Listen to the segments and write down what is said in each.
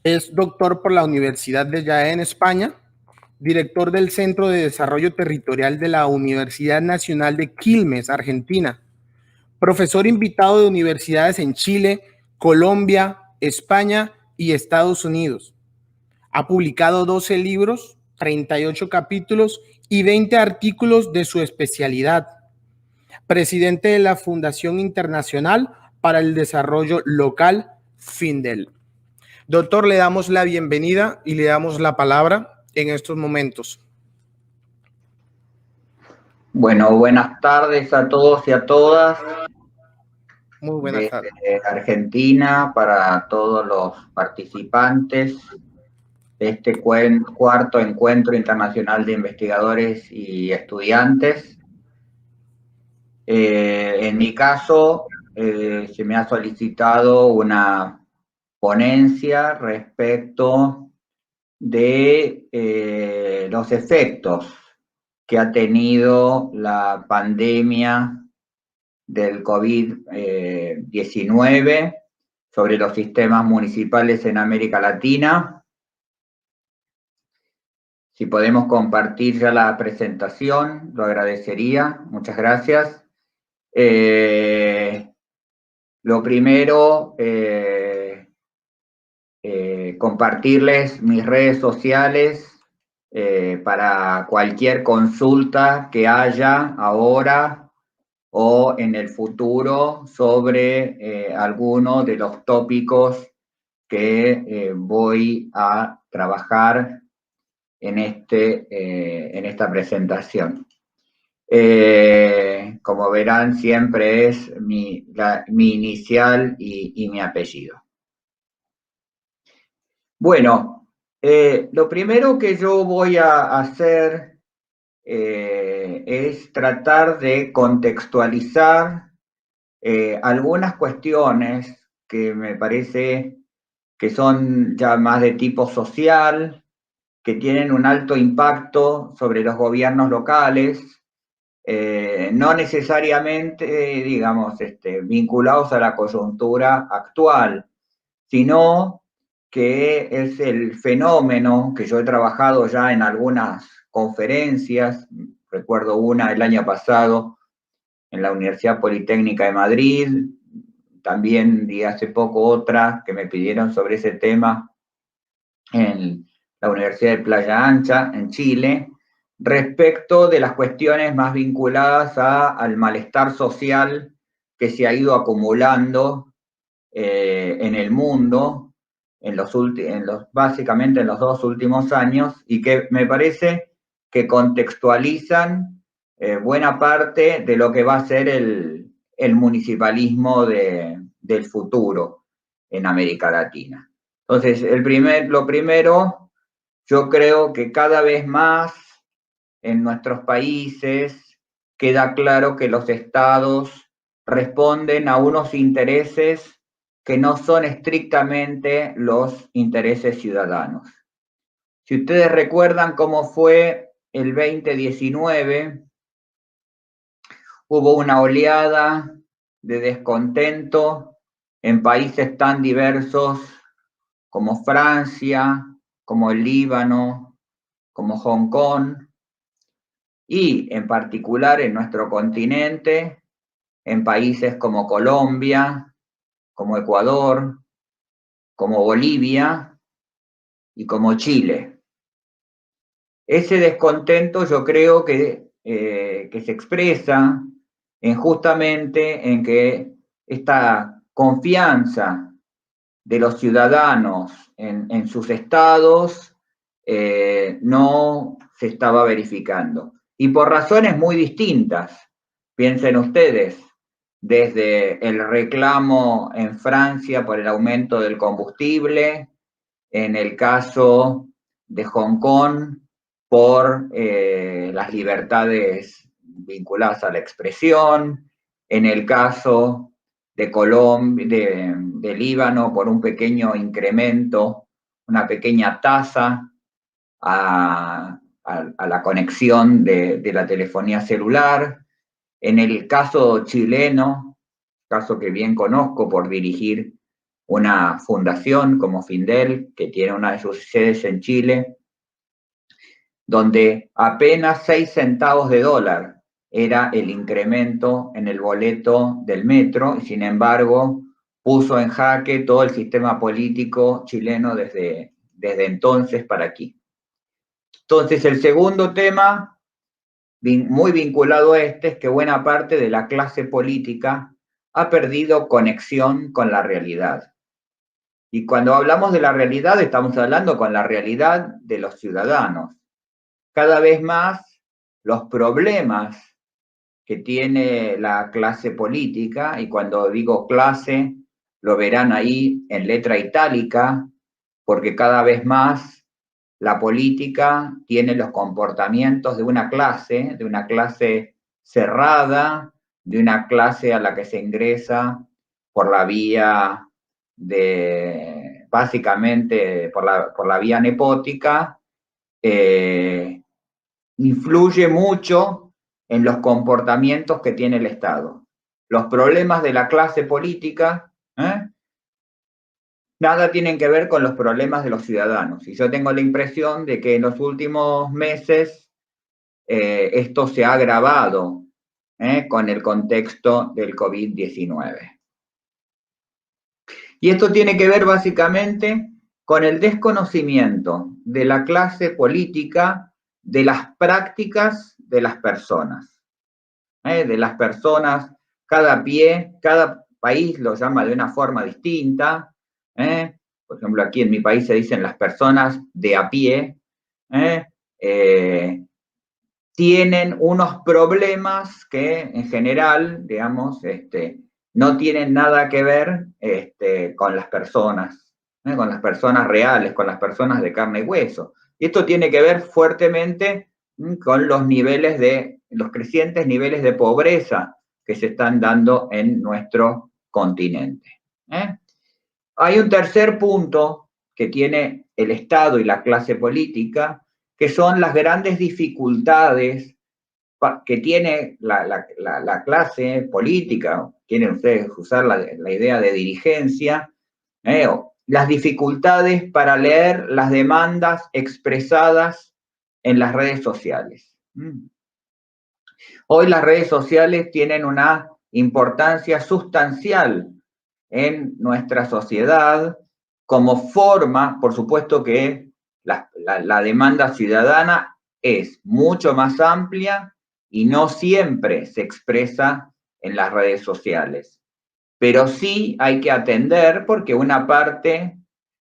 Es doctor por la Universidad de Jaén, España, director del Centro de Desarrollo Territorial de la Universidad Nacional de Quilmes, Argentina, profesor invitado de universidades en Chile, Colombia, España y Estados Unidos. Ha publicado 12 libros, 38 capítulos y 20 artículos de su especialidad. Presidente de la Fundación Internacional para el Desarrollo Local, FINDEL. Doctor, le damos la bienvenida y le damos la palabra en estos momentos. Bueno, buenas tardes a todos y a todas. Muy buenas tardes. Desde Argentina, para todos los participantes de este cuarto encuentro internacional de investigadores y estudiantes. En mi caso, se me ha solicitado una ponencia respecto de los efectos que ha tenido la pandemia del COVID-19 sobre los sistemas municipales en América Latina. Si podemos compartir ya la presentación, lo agradecería. Muchas gracias. Lo primero, compartirles mis redes sociales para cualquier consulta que haya ahora o en el futuro sobre alguno de los tópicos que voy a trabajar en esta presentación. Como verán, siempre es mi inicial y mi apellido. Bueno, lo primero que yo voy a hacer es tratar de contextualizar algunas cuestiones que me parece que son ya más de tipo social, que tienen un alto impacto sobre los gobiernos locales, no necesariamente, digamos, vinculados a la coyuntura actual, sino que es el fenómeno que yo he trabajado ya en algunas conferencias, recuerdo una el año pasado en la Universidad Politécnica de Madrid, también di hace poco otra que me pidieron sobre ese tema en la Universidad de Playa Ancha, en Chile, respecto de las cuestiones más vinculadas al malestar social que se ha ido acumulando en el mundo, básicamente en los 2 últimos años, y que me parece que contextualizan buena parte de lo que va a ser el municipalismo del futuro en América Latina. Entonces, lo primero, yo creo que cada vez más en nuestros países queda claro que los estados responden a unos intereses que no son estrictamente los intereses ciudadanos. Si ustedes recuerdan cómo fue el 2019, hubo una oleada de descontento en países tan diversos como Francia, como el Líbano, como Hong Kong, y en particular en nuestro continente, en países como Colombia, como Ecuador, como Bolivia y como Chile. Ese descontento yo creo que se expresa justamente en que esta confianza de los ciudadanos en sus estados no se estaba verificando. Y por razones muy distintas. Piensen ustedes, desde el reclamo en Francia por el aumento del combustible, en el caso de Hong Kong por las libertades vinculadas a la expresión, en el caso de Colombia, de Líbano, por un pequeño incremento, una pequeña tasa a la conexión de la telefonía celular. En el caso chileno, caso que bien conozco por dirigir una fundación como Findel, que tiene una de sus sedes en Chile, donde apenas 6 centavos de dólar era el incremento en el boleto del metro, y sin embargo puso en jaque todo el sistema político chileno desde entonces para aquí. Entonces, el segundo tema, muy vinculado a este, es que buena parte de la clase política ha perdido conexión con la realidad. Y cuando hablamos de la realidad, estamos hablando con la realidad de los ciudadanos. Cada vez más los problemas que tiene la clase política, y cuando digo clase, lo verán ahí en letra itálica, porque cada vez más la política tiene los comportamientos de una clase cerrada, de una clase a la que se ingresa por la vía básicamente por la vía nepótica, influye mucho en los comportamientos que tiene el Estado. Los problemas de la clase política, nada tienen que ver con los problemas de los ciudadanos. Y yo tengo la impresión de que en los últimos meses esto se ha agravado con el contexto del COVID-19. Y esto tiene que ver básicamente con el desconocimiento de la clase política de las prácticas de las personas. De las personas, cada país lo llama de una forma distinta. Por ejemplo, aquí en mi país se dicen las personas de a pie. Tienen unos problemas que en general, digamos, no tienen nada que ver con las personas reales, con las personas de carne y hueso. Y esto tiene que ver fuertemente con los crecientes niveles de pobreza que se están dando en nuestro continente. Hay un tercer punto que tiene el Estado y la clase política, que son las grandes dificultades que tiene la clase política. Quieren ustedes usar la idea de dirigencia, las dificultades para leer las demandas expresadas en las redes sociales. Hoy las redes sociales tienen una importancia sustancial en nuestra sociedad como forma, por supuesto que la demanda ciudadana es mucho más amplia y no siempre se expresa en las redes sociales. Pero sí hay que atender porque una parte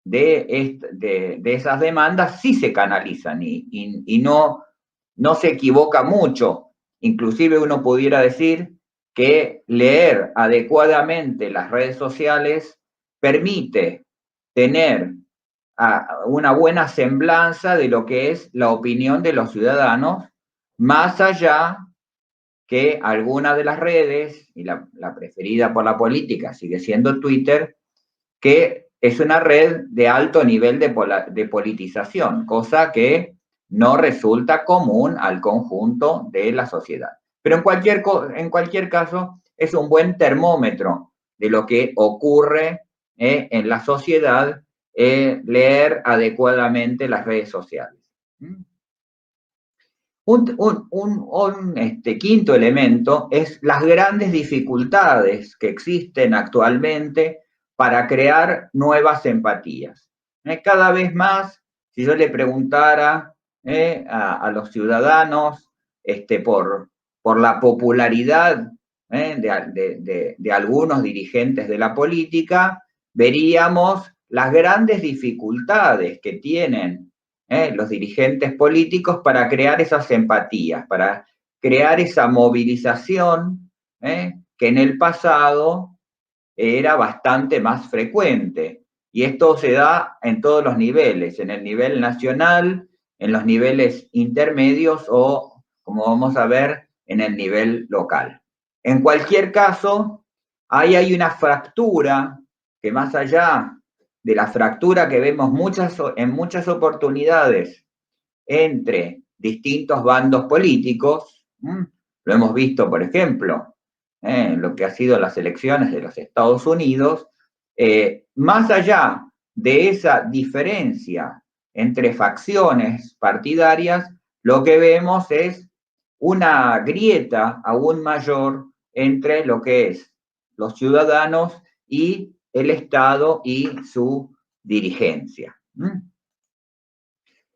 de esas demandas sí se canalizan y no se equivoca mucho. Inclusive uno pudiera decir que leer adecuadamente las redes sociales permite tener una buena semblanza de lo que es la opinión de los ciudadanos, más allá que algunas de las redes, y la preferida por la política sigue siendo Twitter, que es una red de alto nivel de politización, cosa que no resulta común al conjunto de la sociedad. Pero en cualquier caso, es un buen termómetro de lo que ocurre en la sociedad, leer adecuadamente las redes sociales. Un quinto elemento es las grandes dificultades que existen actualmente para crear nuevas empatías. Cada vez más, si yo le preguntara a los ciudadanos por la popularidad de algunos dirigentes de la política, veríamos las grandes dificultades que tienen los dirigentes políticos para crear esas empatías, para crear esa movilización que en el pasado era bastante más frecuente. Y esto se da en todos los niveles, en el nivel nacional, en los niveles intermedios o, como vamos a ver, en el nivel local. En cualquier caso, ahí hay una fractura que, más allá de la fractura que vemos en muchas oportunidades entre distintos bandos políticos, lo hemos visto, por ejemplo, en lo que ha sido las elecciones de los Estados Unidos, Más allá de esa diferencia entre facciones partidarias, lo que vemos es una grieta aún mayor entre lo que es los ciudadanos y el Estado y su dirigencia.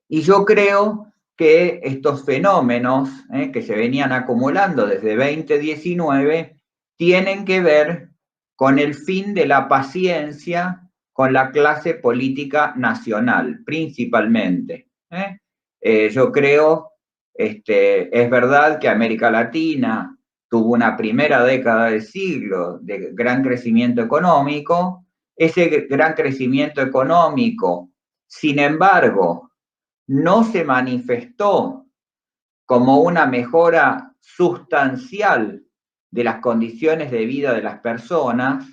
Y yo creo que estos fenómenos que se venían acumulando desde 2019 tienen que ver con el fin de la paciencia con la clase política nacional, principalmente. Yo creo, es verdad que América Latina tuvo una primera década del siglo de gran crecimiento económico. Ese gran crecimiento económico, sin embargo, no se manifestó como una mejora sustancial de las condiciones de vida de las personas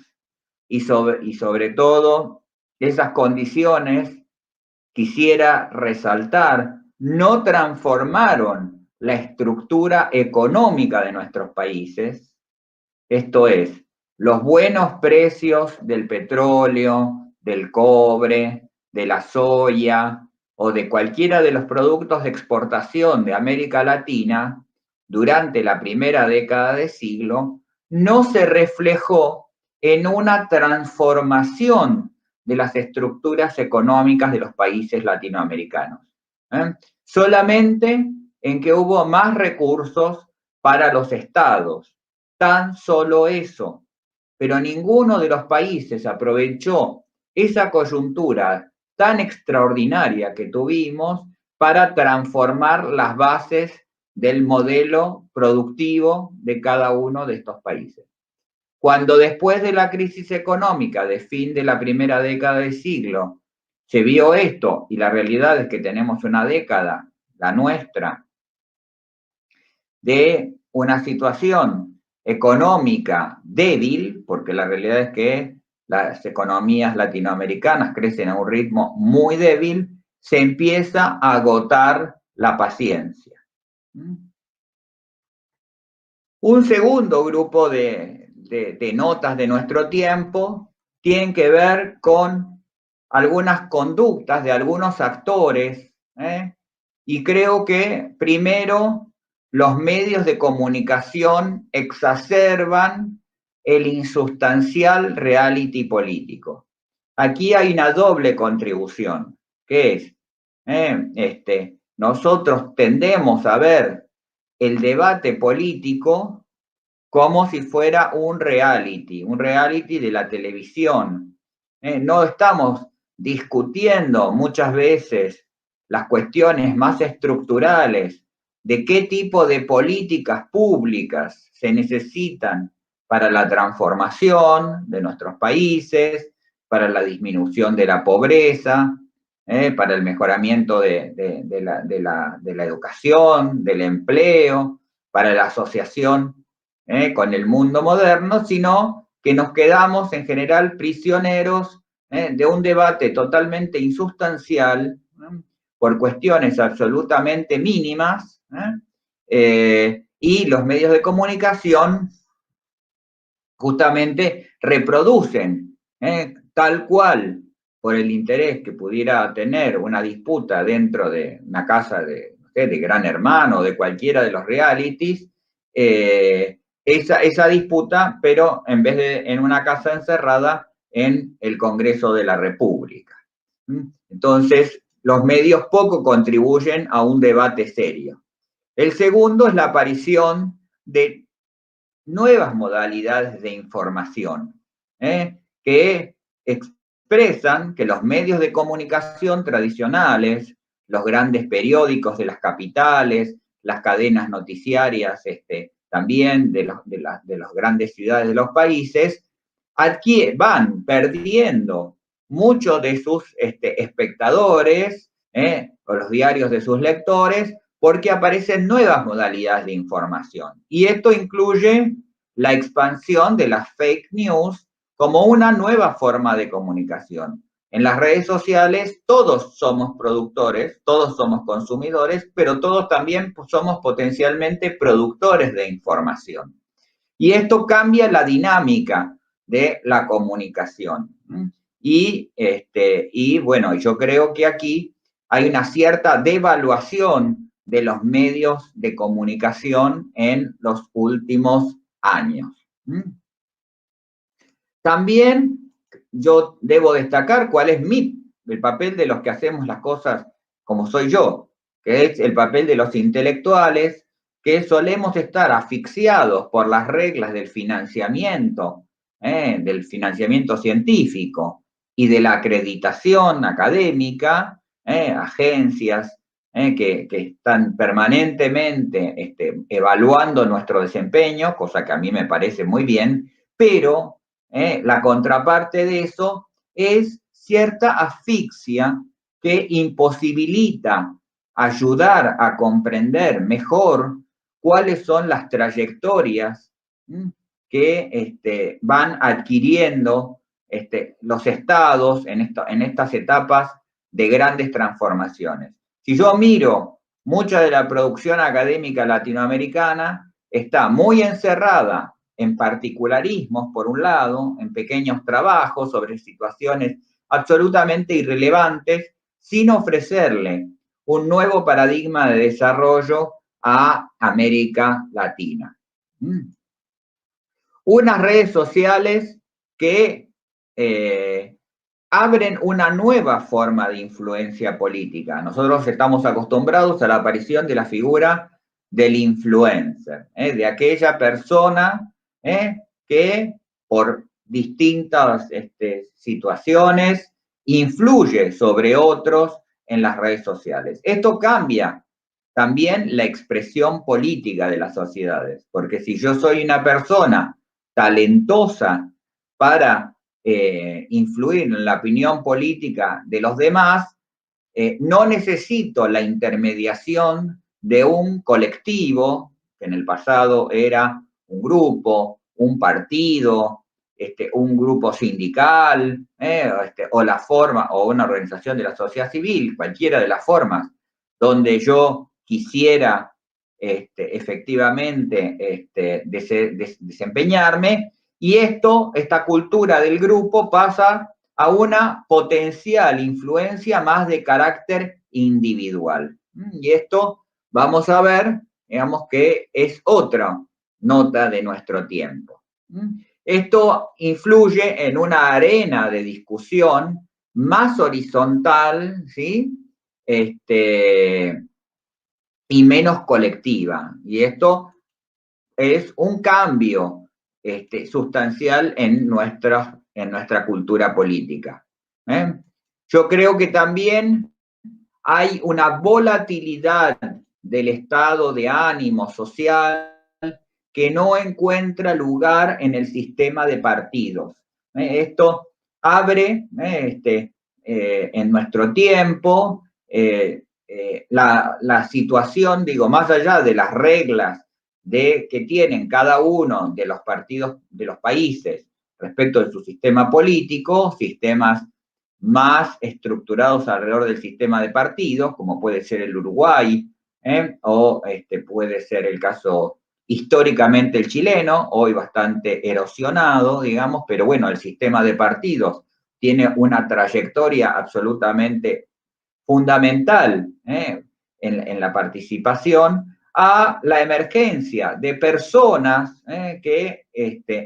y sobre todo esas condiciones, quisiera resaltar, no transformaron la estructura económica de nuestros países. Esto es, los buenos precios del petróleo, del cobre, de la soya o de cualquiera de los productos de exportación de América Latina durante la primera década de siglo no se reflejó en una transformación de las estructuras económicas de los países latinoamericanos. Solamente en que hubo más recursos para los estados. Tan solo eso. Pero ninguno de los países aprovechó esa coyuntura tan extraordinaria que tuvimos para transformar las bases del modelo productivo de cada uno de estos países. Cuando después de la crisis económica de fin de la primera década del siglo se vio esto, y la realidad es que tenemos una década, la nuestra, de una situación económica débil, porque la realidad es que las economías latinoamericanas crecen a un ritmo muy débil, se empieza a agotar la paciencia. Un segundo grupo de notas de nuestro tiempo tienen que ver con algunas conductas de algunos actores, y creo que primero los medios de comunicación exacerban el insustancial reality político. Aquí hay una doble contribución, que es, nosotros tendemos a ver el debate político como si fuera un reality de la televisión. No estamos discutiendo muchas veces las cuestiones más estructurales de qué tipo de políticas públicas se necesitan para la transformación de nuestros países, para la disminución de la pobreza, para el mejoramiento de la educación, del empleo, para la asociación con el mundo moderno, sino que nos quedamos en general prisioneros de un debate totalmente insustancial por cuestiones absolutamente mínimas, y los medios de comunicación justamente reproducen tal cual por el interés que pudiera tener una disputa dentro de una casa de Gran Hermano o de cualquiera de los realities, esa disputa, pero en vez de en una casa encerrada, en el Congreso de la República. Entonces, los medios poco contribuyen a un debate serio. El segundo es la aparición de nuevas modalidades de información, que expresan que los medios de comunicación tradicionales, los grandes periódicos de las capitales, las cadenas noticiarias también de las grandes ciudades de los países, van perdiendo muchos de sus espectadores, o los diarios de sus lectores, porque aparecen nuevas modalidades de información. Y esto incluye la expansión de las fake news como una nueva forma de comunicación. En las redes sociales todos somos productores, todos somos consumidores, pero todos también somos potencialmente productores de información. Y esto cambia la dinámica de la comunicación. Y bueno, yo creo que aquí hay una cierta devaluación de los medios de comunicación en los últimos años. También yo debo destacar cuál es el papel de los que hacemos las cosas como soy yo, que es el papel de los intelectuales, que solemos estar asfixiados por las reglas del financiamiento científico y de la acreditación académica, agencias que están permanentemente evaluando nuestro desempeño, cosa que a mí me parece muy bien, pero la contraparte de eso es cierta asfixia que imposibilita ayudar a comprender mejor cuáles son las trayectorias que van adquiriendo los estados en estas etapas de grandes transformaciones. Si yo miro mucha de la producción académica latinoamericana, está muy encerrada en particularismos, por un lado, en pequeños trabajos sobre situaciones absolutamente irrelevantes, sin ofrecerle un nuevo paradigma de desarrollo a América Latina. Unas redes sociales que abren una nueva forma de influencia política. Nosotros estamos acostumbrados a la aparición de la figura del influencer, de aquella persona que por distintas situaciones influye sobre otros en las redes sociales. Esto cambia también la expresión política de las sociedades, porque si yo soy una persona talentosa para influir en la opinión política de los demás, no necesito la intermediación de un colectivo, que en el pasado era un grupo, un partido, un grupo sindical, o la forma, o una organización de la sociedad civil, cualquiera de las formas, donde yo quisiera efectivamente desempeñarme, y esta cultura del grupo pasa a una potencial influencia más de carácter individual. Y esto vamos a ver, digamos que es otra nota de nuestro tiempo. Esto influye en una arena de discusión más horizontal, ¿sí? Y menos colectiva. Y esto es un cambio sustancial en nuestra cultura política. Yo creo que también hay una volatilidad del estado de ánimo social que no encuentra lugar en el sistema de partidos. Esto abre en nuestro tiempo la situación, digo, más allá de las reglas que tienen cada uno de los partidos de los países respecto de su sistema político, sistemas más estructurados alrededor del sistema de partidos, como puede ser el Uruguay, o puede ser el caso históricamente el chileno, hoy bastante erosionado, digamos, pero bueno, el sistema de partidos tiene una trayectoria absolutamente fundamental en la participación, a la emergencia de personas que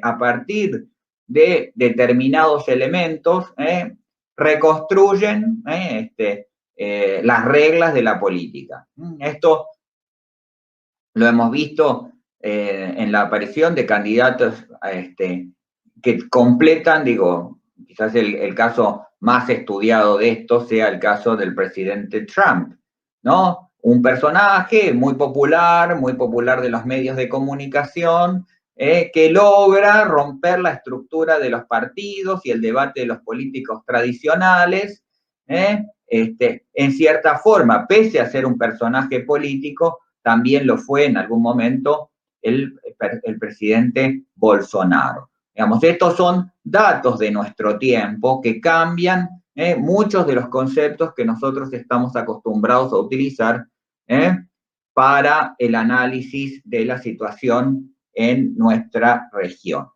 a partir de determinados elementos reconstruyen las reglas de la política. Esto lo hemos visto en la aparición de candidatos que completan, digo, quizás el caso más estudiado de esto sea el caso del presidente Trump, ¿no? Un personaje muy popular de los medios de comunicación, que logra romper la estructura de los partidos y el debate de los políticos tradicionales, en cierta forma, pese a ser un personaje político, también lo fue en algún momento el presidente Bolsonaro. Digamos, estos son datos de nuestro tiempo que cambian muchos de los conceptos que nosotros estamos acostumbrados a utilizar para el análisis de la situación en nuestra región.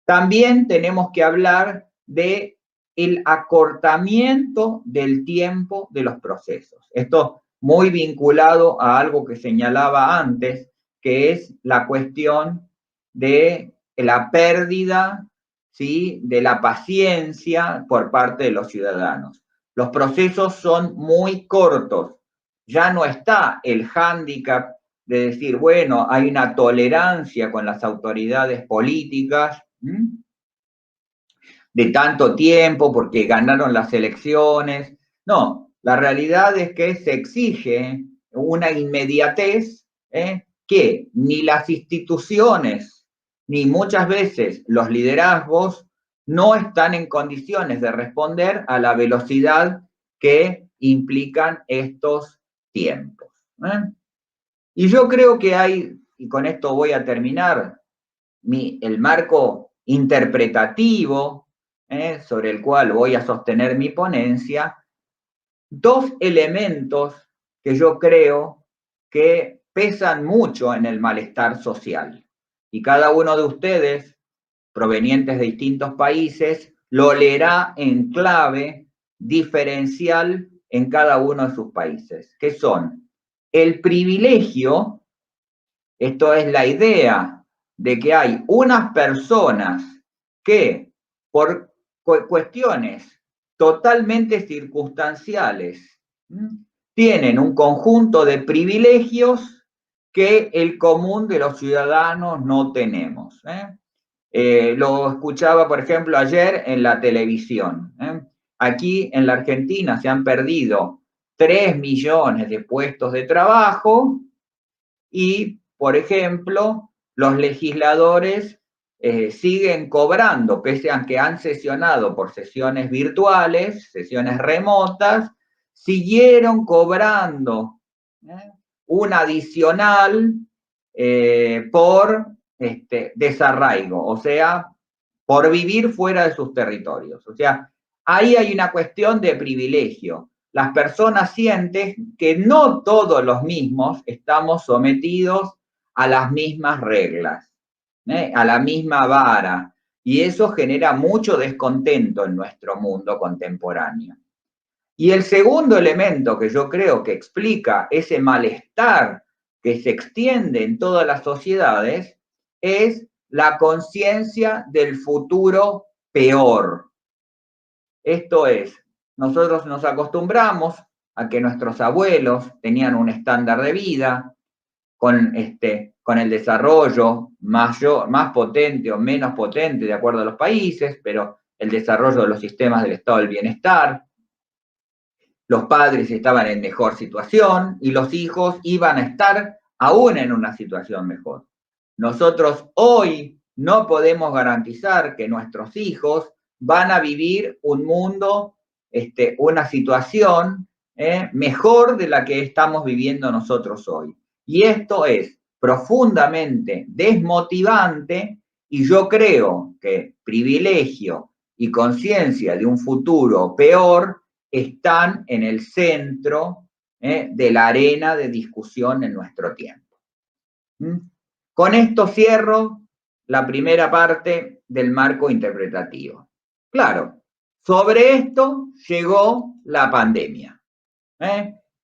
También tenemos que hablar de el acortamiento del tiempo de los procesos. Esto muy vinculado a algo que señalaba antes, que es la cuestión de la pérdida, ¿sí?, de la paciencia por parte de los ciudadanos. Los procesos son muy cortos. Ya no está el hándicap de decir, bueno, hay una tolerancia con las autoridades políticas, de tanto tiempo porque ganaron las elecciones. No, la realidad es que se exige una inmediatez que ni las instituciones ni muchas veces los liderazgos no están en condiciones de responder a la velocidad que implican estos tiempos. Y yo creo que hay, y con esto voy a terminar, el marco interpretativo sobre el cual voy a sostener mi ponencia, dos elementos que yo creo que pesan mucho en el malestar social. Y cada uno de ustedes, provenientes de distintos países, lo leerá en clave diferencial en cada uno de sus países, que son el privilegio, esto es la idea de que hay unas personas que por cuestiones totalmente circunstanciales tienen un conjunto de privilegios que el común de los ciudadanos no tenemos. Lo escuchaba, por ejemplo, ayer en la televisión. Aquí en la Argentina se han perdido 3 millones de puestos de trabajo y, por ejemplo, los legisladores siguen cobrando, pese a que han sesionado por sesiones virtuales, sesiones remotas, siguieron cobrando un adicional por desarraigo, o sea, por vivir fuera de sus territorios. O sea, ahí hay una cuestión de privilegio. Las personas sienten que no todos los mismos estamos sometidos a las mismas reglas, a la misma vara, y eso genera mucho descontento en nuestro mundo contemporáneo. Y el segundo elemento que yo creo que explica ese malestar que se extiende en todas las sociedades es la conciencia del futuro peor. Esto es, nosotros nos acostumbramos a que nuestros abuelos tenían un estándar de vida con el desarrollo más potente o menos potente de acuerdo a los países, pero el desarrollo de los sistemas del estado del bienestar. Los padres estaban en mejor situación y los hijos iban a estar aún en una situación mejor. Nosotros hoy no podemos garantizar que nuestros hijos van a vivir un mundo, una situación mejor de la que estamos viviendo nosotros hoy. Y esto es profundamente desmotivante y yo creo que privilegio y conciencia de un futuro peor están en el centro de la arena de discusión en nuestro tiempo. Con esto cierro la primera parte del marco interpretativo. Claro, sobre esto llegó la pandemia.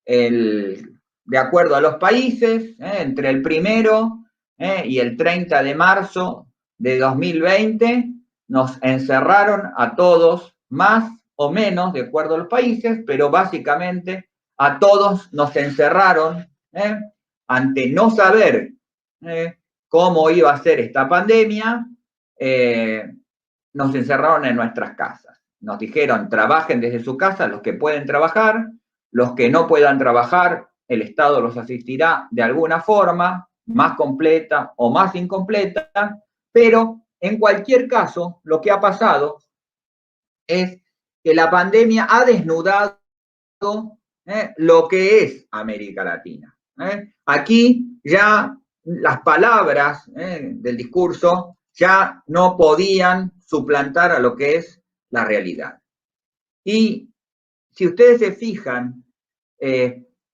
De acuerdo a los países, entre el 1 y el 30 de marzo de 2020, nos encerraron a todos, más o menos, de acuerdo a los países, pero básicamente a todos nos encerraron ante no saber cómo iba a ser esta pandemia, nos encerraron en nuestras casas. Nos dijeron, trabajen desde su casa los que pueden trabajar, los que no puedan trabajar, el Estado los asistirá de alguna forma, más completa o más incompleta, pero en cualquier caso, lo que ha pasado es que la pandemia ha desnudado lo que es América Latina. Aquí ya las palabras del discurso ya no podían suplantar a lo que es la realidad. Y si ustedes se fijan,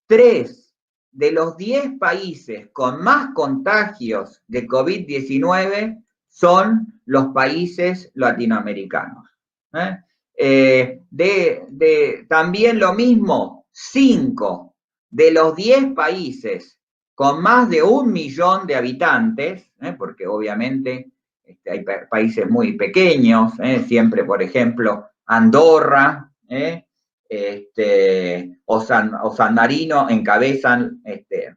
3 de los 10 países con más contagios de COVID-19 son los países latinoamericanos. También lo mismo, 5 de los 10 países con más de 1 millón de habitantes, porque obviamente hay países muy pequeños, siempre, por ejemplo, Andorra, o San Marino encabezan,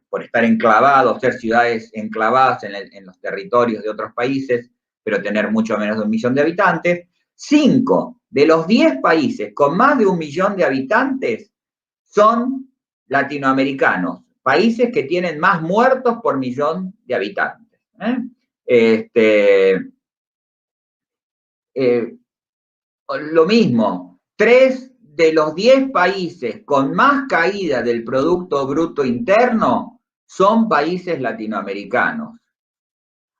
por estar enclavados, ser ciudades enclavadas en los territorios de otros países, pero tener mucho menos de 1 millón de habitantes. 5 de los 10 países con más de 1 millón de habitantes son latinoamericanos, países que tienen más muertos por millón de habitantes. Lo mismo, 3 de los 10 países con más caída del Producto Bruto Interno son países latinoamericanos.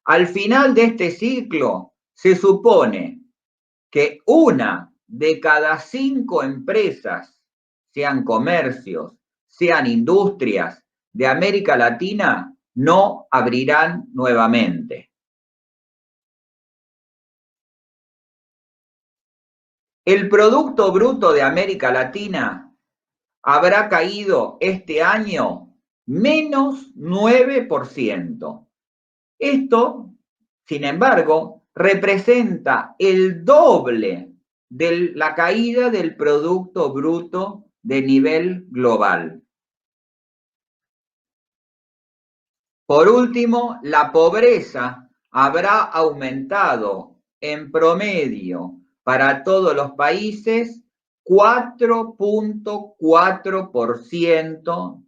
Al final de este ciclo, se supone que 1 de cada 5 empresas, sean comercios, sean industrias de América Latina, no abrirán nuevamente. El Producto Bruto de América Latina habrá caído este año menos 9%. Esto, sin embargo, representa el doble de la caída del Producto Bruto de nivel global. Por último, la pobreza habrá aumentado en promedio para todos los países 4.4%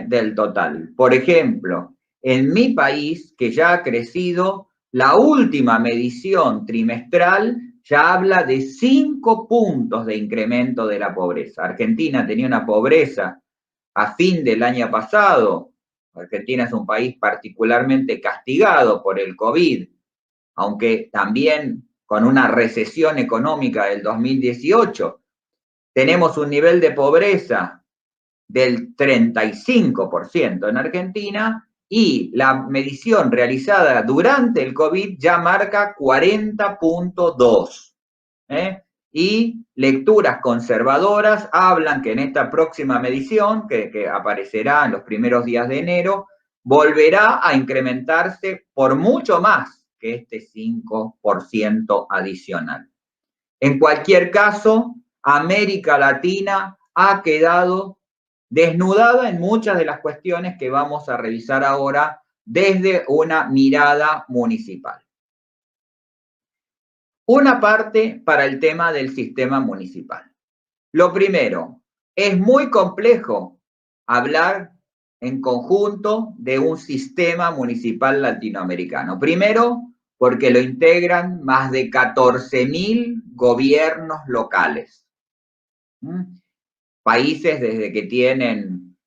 del total. Por ejemplo, en mi país, que ya ha crecido, la última medición trimestral ya habla de 5 puntos de incremento de la pobreza. Argentina tenía una pobreza a fin del año pasado. Argentina es un país particularmente castigado por el COVID, aunque también con una recesión económica del 2018. Tenemos un nivel de pobreza del 35% en Argentina y la medición realizada durante el COVID ya marca 40.2. Y lecturas conservadoras hablan que en esta próxima medición, que aparecerá en los primeros días de enero, volverá a incrementarse por mucho más que este 5% adicional. En cualquier caso, América Latina ha quedado desnudada en muchas de las cuestiones que vamos a revisar ahora desde una mirada municipal. Una parte para el tema del sistema municipal. Lo primero, es muy complejo hablar en conjunto de un sistema municipal latinoamericano. Primero, porque lo integran más de 14.000 gobiernos locales. Países desde que tienen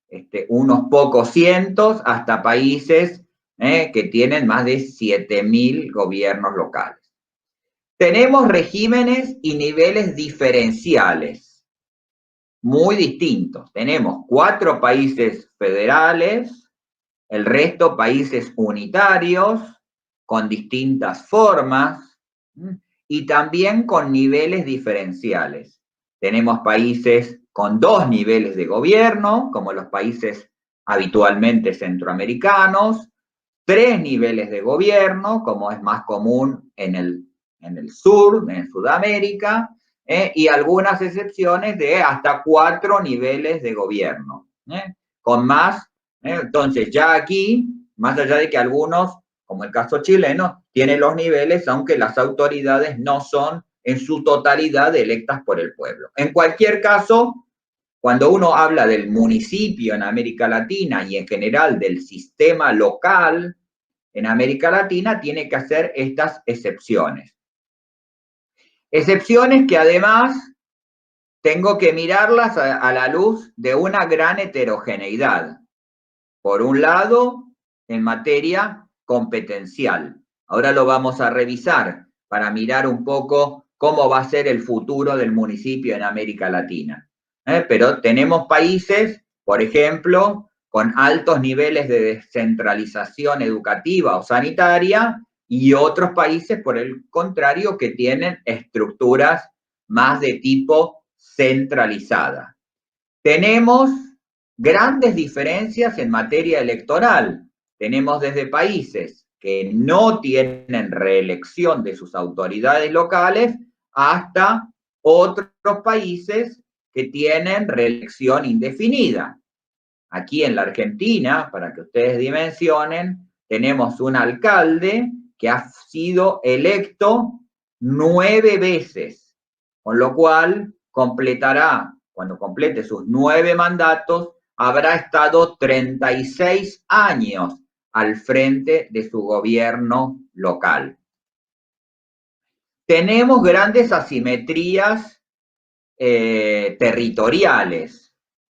unos pocos cientos hasta países que tienen más de 7.000 gobiernos locales. Tenemos regímenes y niveles diferenciales muy distintos. Tenemos 4 países federales, el resto países unitarios, con distintas formas y también con niveles diferenciales. Tenemos países con 2 niveles de gobierno, como los países habitualmente centroamericanos, 3 niveles de gobierno, como es más común en el sur, en Sudamérica, y algunas excepciones de hasta 4 niveles de gobierno, con más. Entonces, ya aquí, más allá de que algunos, como el caso chileno, tienen los niveles, aunque las autoridades no son en su totalidad electas por el pueblo. En cualquier caso, cuando uno habla del municipio en América Latina y en general del sistema local en América Latina, tiene que hacer estas excepciones. Excepciones que además tengo que mirarlas a la luz de una gran heterogeneidad. Por un lado, en materia competencial. Ahora lo vamos a revisar para mirar un poco cómo va a ser el futuro del municipio en América Latina. Pero tenemos países, por ejemplo, con altos niveles de descentralización educativa o sanitaria, y otros países, por el contrario, que tienen estructuras más de tipo centralizada. Tenemos grandes diferencias en materia electoral. Tenemos desde países que no tienen reelección de sus autoridades locales hasta otros países que tienen reelección indefinida. Aquí en la Argentina, para que ustedes dimensionen, tenemos un alcalde que ha sido electo 9 veces, con lo cual completará, cuando complete sus 9 mandatos, habrá estado 36 años al frente de su gobierno local. Tenemos grandes asimetrías territoriales.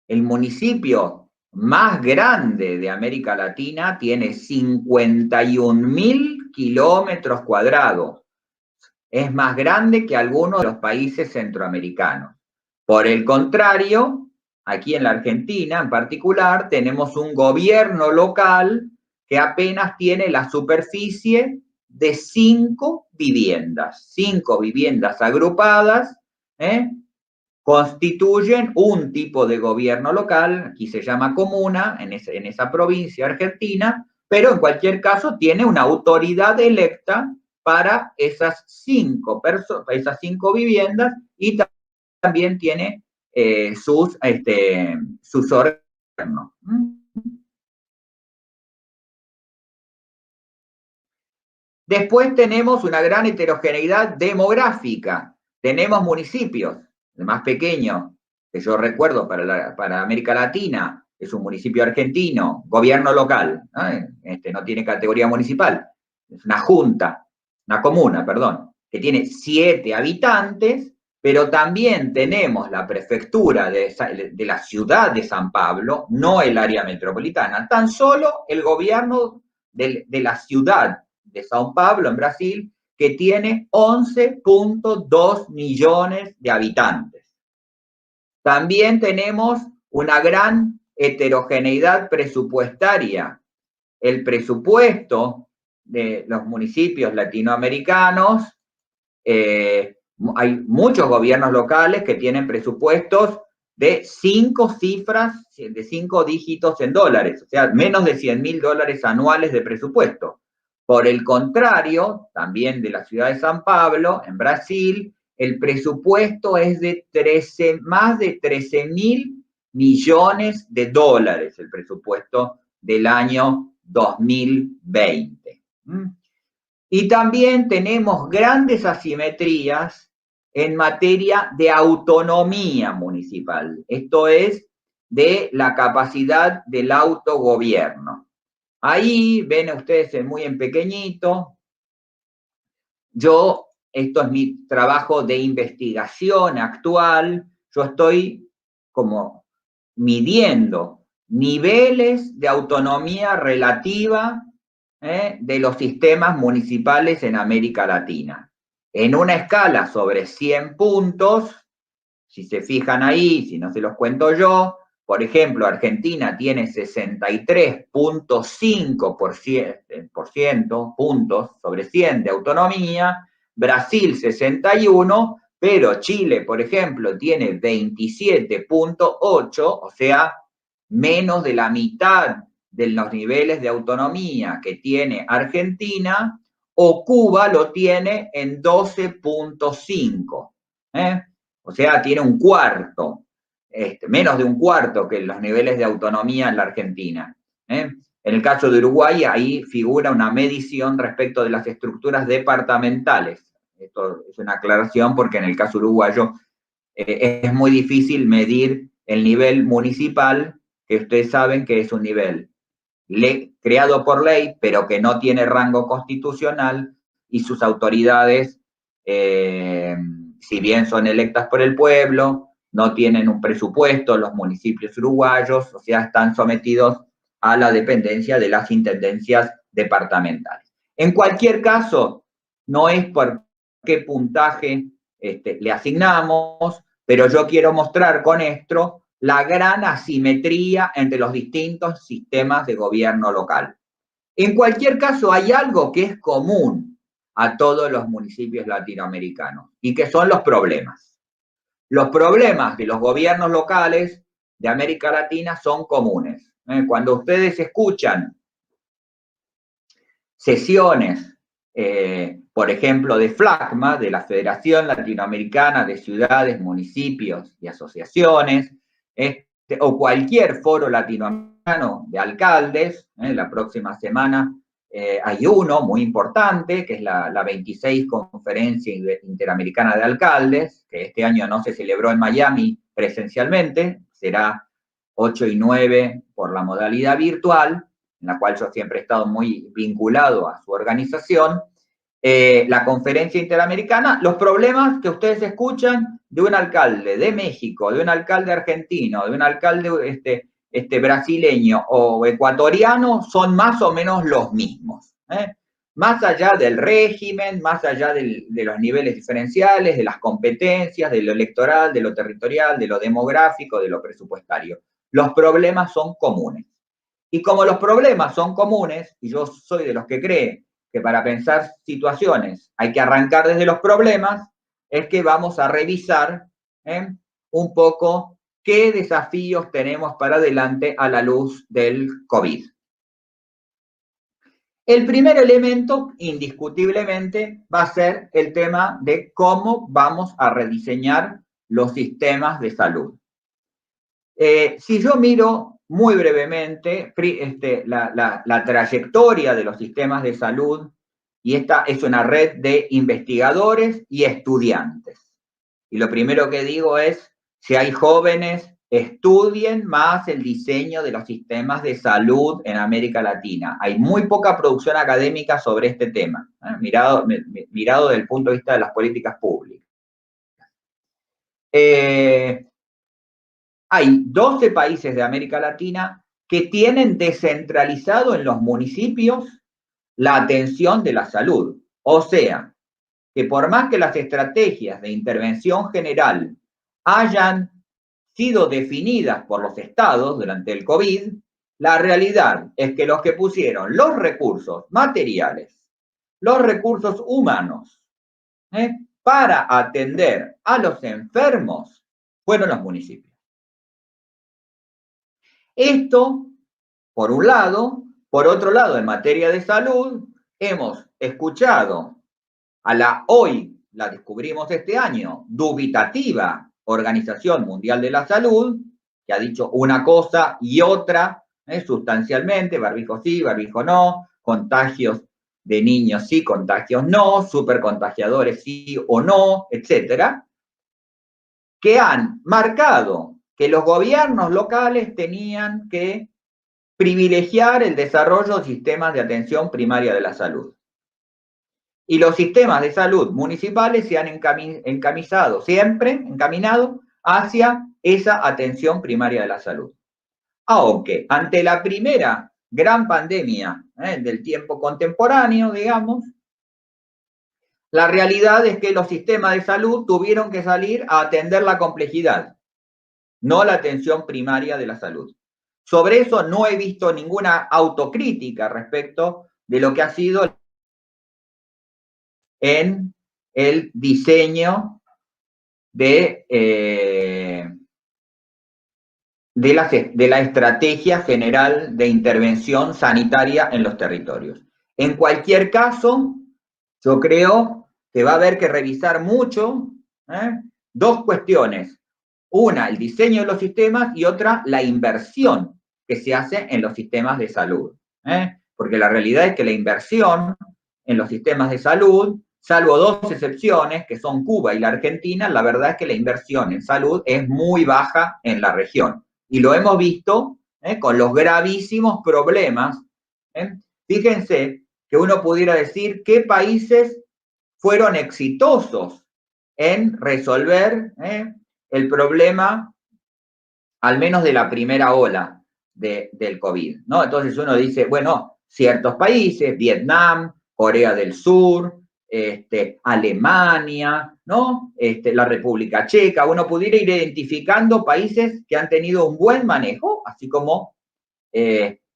El municipio más grande de América Latina tiene 51.000 kilómetros cuadrados. Es más grande que algunos de los países centroamericanos. Por el contrario, aquí en la Argentina en particular, tenemos un gobierno local que apenas tiene la superficie de 5 viviendas. 5 viviendas agrupadas, constituyen un tipo de gobierno local, aquí se llama comuna, en esa provincia argentina, pero en cualquier caso tiene una autoridad electa para esas 5 viviendas y también tiene sus órganos. Después tenemos una gran heterogeneidad demográfica. Tenemos municipios, el más pequeño que yo recuerdo para América Latina es un municipio argentino, gobierno local, no tiene categoría municipal, es una junta, una comuna, perdón, que tiene 7 habitantes, pero también tenemos la prefectura de la ciudad de San Pablo, no el área metropolitana, tan solo el gobierno de la ciudad de São Paulo, en Brasil, que tiene 11.2 millones de habitantes. También tenemos una gran heterogeneidad presupuestaria. El presupuesto de los municipios latinoamericanos, hay muchos gobiernos locales que tienen presupuestos de 5 cifras, de 5 dígitos en dólares, o sea, menos de $100.000 anuales de presupuesto. Por el contrario, también de la ciudad de San Pablo, en Brasil, el presupuesto es de más de 13.000 millones de dólares, el presupuesto del año 2020. Y también tenemos grandes asimetrías en materia de autonomía municipal, esto es, de la capacidad del autogobierno. Ahí ven ustedes muy en pequeñito. Esto es mi trabajo de investigación actual. Yo estoy como midiendo niveles de autonomía relativa de los sistemas municipales en América Latina. En una escala sobre 100 puntos, si se fijan ahí, si no se los cuento yo, por ejemplo, Argentina tiene 63.5% puntos sobre 100 de autonomía, Brasil 61, pero Chile, por ejemplo, tiene 27.8, o sea, menos de la mitad de los niveles de autonomía que tiene Argentina, o Cuba lo tiene en 12.5. O sea, tiene un cuarto. Menos de un cuarto que los niveles de autonomía en la Argentina. En el caso de Uruguay, ahí figura una medición respecto de las estructuras departamentales. Esto es una aclaración porque en el caso uruguayo es muy difícil medir el nivel municipal, que ustedes saben que es un nivel creado por ley, pero que no tiene rango constitucional, y sus autoridades, si bien son electas por el pueblo, no tienen un presupuesto, los municipios uruguayos, o sea, están sometidos a la dependencia de las intendencias departamentales. En cualquier caso, no es por qué puntaje le asignamos, pero yo quiero mostrar con esto la gran asimetría entre los distintos sistemas de gobierno local. En cualquier caso, hay algo que es común a todos los municipios latinoamericanos y que son los problemas. Los problemas de los gobiernos locales de América Latina son comunes. Cuando ustedes escuchan sesiones, por ejemplo, de FLACMA, de la Federación Latinoamericana de Ciudades, Municipios y Asociaciones, o cualquier foro latinoamericano de alcaldes, la próxima semana hay uno muy importante, que es la 26 Conferencia Interamericana de Alcaldes, que este año no se celebró en Miami presencialmente, será 8 y 9 por la modalidad virtual, en la cual yo siempre he estado muy vinculado a su organización. La conferencia interamericana, los problemas que ustedes escuchan de un alcalde de México, de un alcalde argentino, de un alcalde brasileño o ecuatoriano son más o menos los mismos. Más allá del régimen, más allá de los niveles diferenciales, de las competencias, de lo electoral, de lo territorial, de lo demográfico, de lo presupuestario. Los problemas son comunes. Y como los problemas son comunes, y yo soy de los que cree que para pensar situaciones hay que arrancar desde los problemas, es que vamos a revisar un poco qué desafíos tenemos para adelante a la luz del COVID. El primer elemento, indiscutiblemente, va a ser el tema de cómo vamos a rediseñar los sistemas de salud. Si yo miro muy brevemente la trayectoria de los sistemas de salud, y esta es una red de investigadores y estudiantes. Y lo primero que digo es, si hay jóvenes, estudien más el diseño de los sistemas de salud en América Latina. Hay muy poca producción académica sobre este tema, mirado desde el punto de vista de las políticas públicas. Hay 12 países de América Latina que tienen descentralizado en los municipios la atención de la salud. O sea, que por más que las estrategias de intervención general hayan sido definidas por los estados durante el COVID, la realidad es que los que pusieron los recursos materiales, los recursos humanos, para atender a los enfermos, fueron los municipios. Esto, por un lado. Por otro lado, en materia de salud, hemos escuchado a la descubrimos este año, dubitativa Organización Mundial de la Salud, que ha dicho una cosa y otra, sustancialmente, barbijo sí, barbijo no, contagios de niños sí, contagios no, supercontagiadores sí o no, etcétera, que han marcado que los gobiernos locales tenían que privilegiar el desarrollo de sistemas de atención primaria de la salud. Y los sistemas de salud municipales se han encaminado hacia esa atención primaria de la salud. Aunque ante la primera gran pandemia del tiempo contemporáneo, digamos, la realidad es que los sistemas de salud tuvieron que salir a atender la complejidad, no la atención primaria de la salud. Sobre eso no he visto ninguna autocrítica respecto de lo que ha sido en el diseño de la estrategia general de intervención sanitaria en los territorios. En cualquier caso, yo creo que va a haber que revisar mucho dos cuestiones. Una, el diseño de los sistemas, y otra, la inversión que se hace en los sistemas de salud. Porque la realidad es que la inversión en los sistemas de salud, salvo dos excepciones, que son Cuba y la Argentina, la verdad es que la inversión en salud es muy baja en la región. Y lo hemos visto con los gravísimos problemas. Fíjense que uno pudiera decir qué países fueron exitosos en resolver el problema, al menos de la primera ola del COVID, ¿no? Entonces uno dice, bueno, ciertos países, Vietnam, Corea del Sur, Alemania, ¿no? La República Checa, uno pudiera ir identificando países que han tenido un buen manejo, así como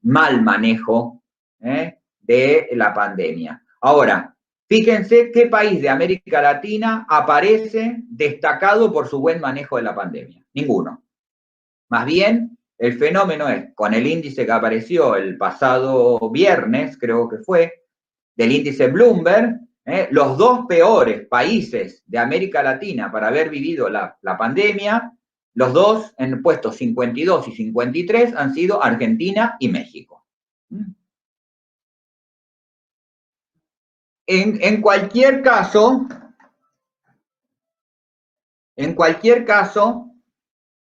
mal manejo de la pandemia. Ahora, Fíjense qué país de América Latina aparece destacado por su buen manejo de la pandemia. Ninguno. Más bien, el fenómeno es, con el índice que apareció el pasado viernes, creo que fue, del índice Bloomberg, los dos peores países de América Latina para haber vivido la pandemia, los dos en puestos 52 y 53 han sido Argentina y México. En cualquier caso,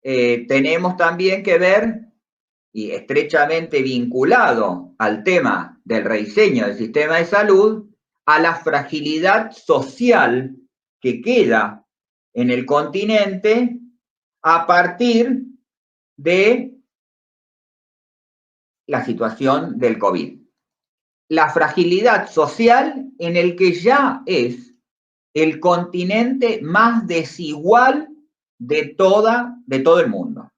tenemos también que ver, y estrechamente vinculado al tema del rediseño del sistema de salud, a la fragilidad social que queda en el continente a partir de la situación del COVID. La fragilidad social en el que ya es el continente más desigual de todo el mundo.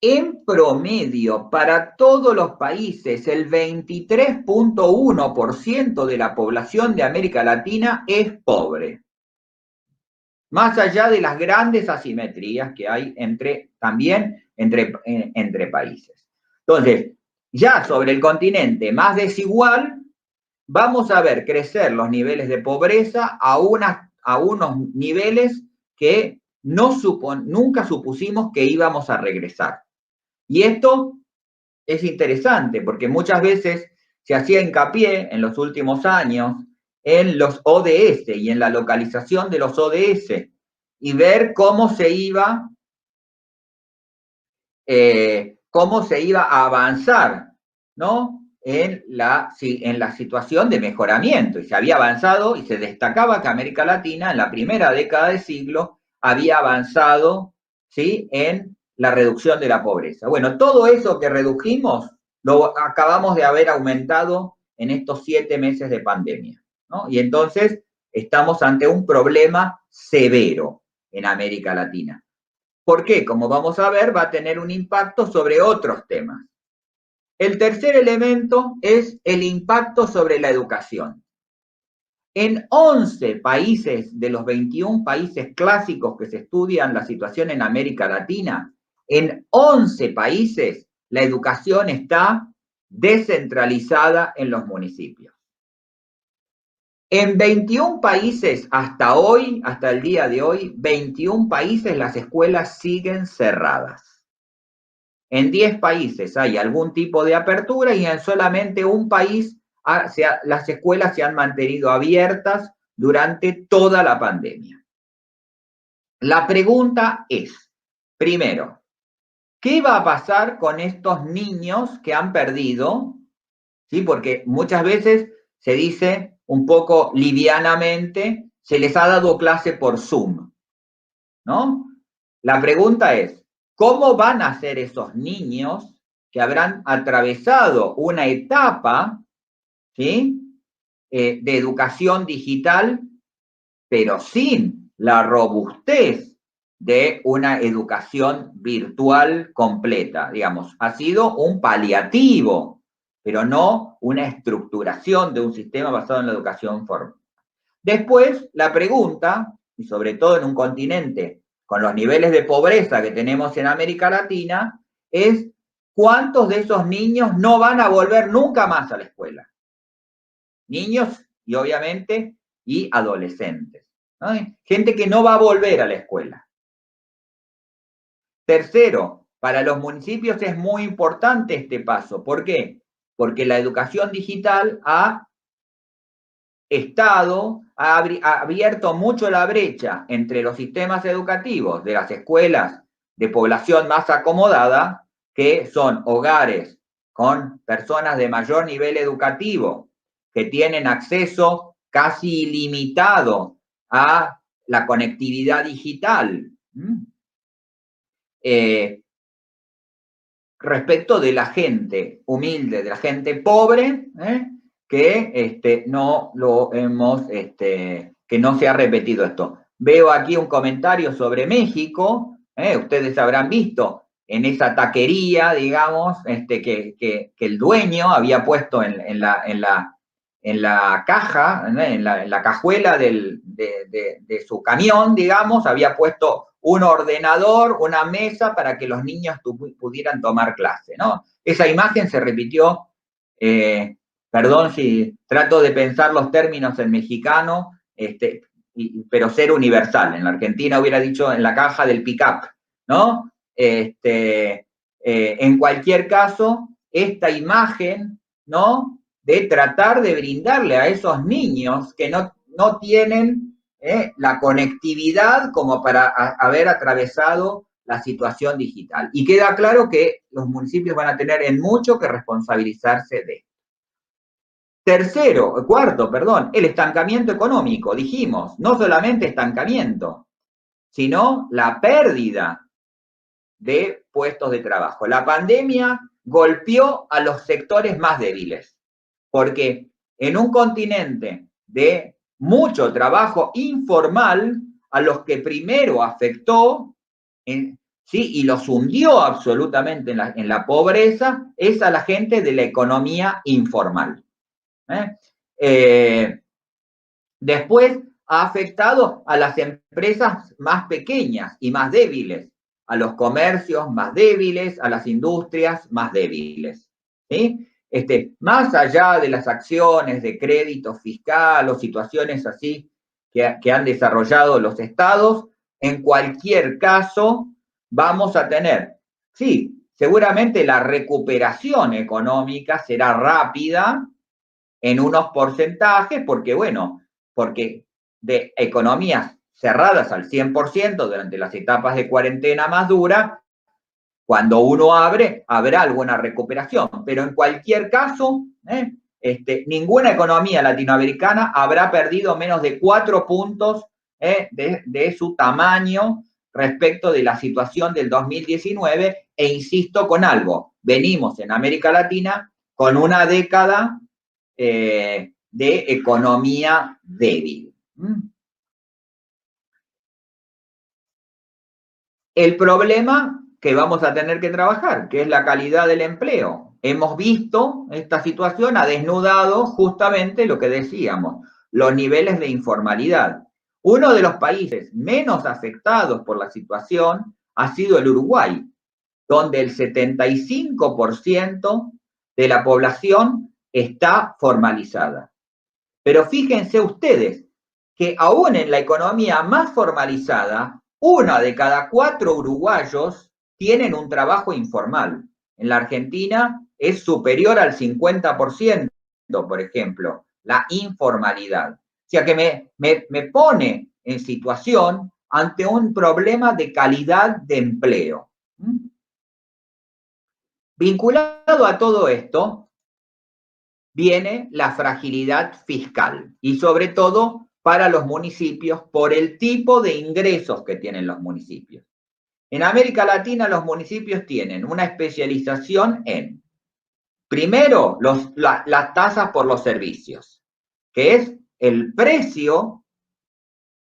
En promedio, para todos los países, el 23.1% de la población de América Latina es pobre. Más allá de las grandes asimetrías que hay también entre países. Entonces, ya sobre el continente más desigual, vamos a ver crecer los niveles de pobreza a unos niveles que nunca supusimos que íbamos a regresar. Y esto es interesante porque muchas veces se hacía hincapié en los últimos años en los ODS y en la localización de los ODS y ver cómo se iba a avanzar, ¿no? en la situación de mejoramiento. Y se había avanzado y se destacaba que América Latina en la primera década del siglo había avanzado, ¿sí?, en la reducción de la pobreza. Bueno, todo eso que redujimos lo acabamos de haber aumentado en estos 7 meses de pandemia, ¿no? Y entonces estamos ante un problema severo en América Latina. ¿Por qué? Como vamos a ver, va a tener un impacto sobre otros temas. El tercer elemento es el impacto sobre la educación. En 11 países de los 21 países clásicos que se estudian la situación en América Latina, en 11 países la educación está descentralizada en los municipios. En 21 países hasta hoy, hasta el día de hoy, 21 países las escuelas siguen cerradas. En 10 países hay algún tipo de apertura y en solamente un país las escuelas se han mantenido abiertas durante toda la pandemia. La pregunta es, primero, ¿qué va a pasar con estos niños que han perdido? ¿Sí? Porque muchas veces se dice un poco livianamente, se les ha dado clase por Zoom, ¿no? La pregunta es, ¿cómo van a ser esos niños que habrán atravesado una etapa, ¿sí?, de educación digital, pero sin la robustez de una educación virtual completa? Digamos, ha sido un paliativo, pero no una estructuración de un sistema basado en la educación formal. Después, la pregunta, y sobre todo en un continente con los niveles de pobreza que tenemos en América Latina, es ¿cuántos de esos niños no van a volver nunca más a la escuela? Niños y obviamente y adolescentes, ¿no? Gente que no va a volver a la escuela. Tercero, para los municipios es muy importante este paso. ¿Por qué? Porque la educación digital ha abierto mucho la brecha entre los sistemas educativos de las escuelas de población más acomodada, que son hogares con personas de mayor nivel educativo, que tienen acceso casi ilimitado a la conectividad digital. Respecto de la gente humilde, de la gente pobre, que no se ha repetido esto. Veo aquí un comentario sobre México, ustedes habrán visto en esa taquería, digamos, que el dueño había puesto en caja, en la cajuela de su camión, digamos, había puesto un ordenador, una mesa para que los niños pudieran tomar clase, ¿no? Esa imagen se repitió, perdón si trato de pensar los términos en mexicano, pero ser universal. En la Argentina hubiera dicho en la caja del pick-up, ¿no? En cualquier caso, esta imagen, ¿no?, de tratar de brindarle a esos niños que no tienen la conectividad como para haber atravesado la situación digital. Y queda claro que los municipios van a tener en mucho que responsabilizarse de esto. Cuarto, el estancamiento económico. Dijimos, no solamente estancamiento, sino la pérdida de puestos de trabajo. La pandemia golpeó a los sectores más débiles, porque en un continente de mucho trabajo informal, a los que primero afectó, ¿sí?, y los hundió absolutamente en la pobreza, es a la gente de la economía informal. Después ha afectado a las empresas más pequeñas y más débiles, a los comercios más débiles, a las industrias más débiles, ¿sí? Más allá de las acciones de crédito fiscal o situaciones así que han desarrollado los estados, en cualquier caso vamos a tener, sí, seguramente la recuperación económica será rápida en unos porcentajes, porque de economías cerradas al 100% durante las etapas de cuarentena más dura, cuando uno abre, habrá alguna recuperación. Pero en cualquier caso, ninguna economía latinoamericana habrá perdido menos de 4 puntos de su tamaño respecto de la situación del 2019, e insisto con algo, venimos en América Latina con una década de economía débil. El problema que vamos a tener que trabajar, que es la calidad del empleo. Hemos visto esta situación, ha desnudado justamente lo que decíamos, los niveles de informalidad. Uno de los países menos afectados por la situación ha sido el Uruguay, donde el 75% de la población está formalizada. Pero fíjense ustedes que aún en la economía más formalizada, 1 de cada 4 uruguayos tienen un trabajo informal. En la Argentina es superior al 50%, por ejemplo, la informalidad. O sea que me pone en situación ante un problema de calidad de empleo. Vinculado a todo esto, viene la fragilidad fiscal y sobre todo para los municipios por el tipo de ingresos que tienen los municipios. En América Latina los municipios tienen una especialización en, primero, las tasas por los servicios, que es el precio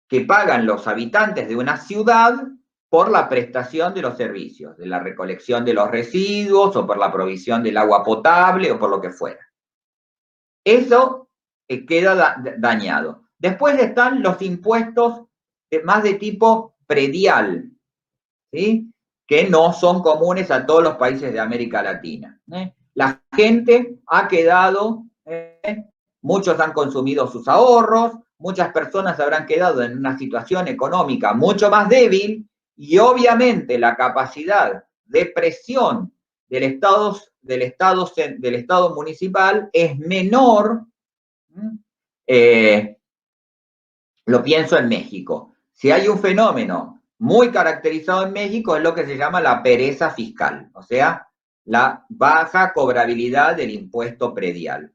que pagan los habitantes de una ciudad por la prestación de los servicios, de la recolección de los residuos o por la provisión del agua potable o por lo que fuera. Eso queda dañado. Después están los impuestos más de tipo predial, ¿sí?, que no son comunes a todos los países de América Latina. La gente ha quedado, muchos han consumido sus ahorros, muchas personas habrán quedado en una situación económica mucho más débil y obviamente la capacidad de presión del Estado municipal es menor. Lo pienso en México. Si hay un fenómeno muy caracterizado en México, es lo que se llama la pereza fiscal, o sea, la baja cobrabilidad del impuesto predial.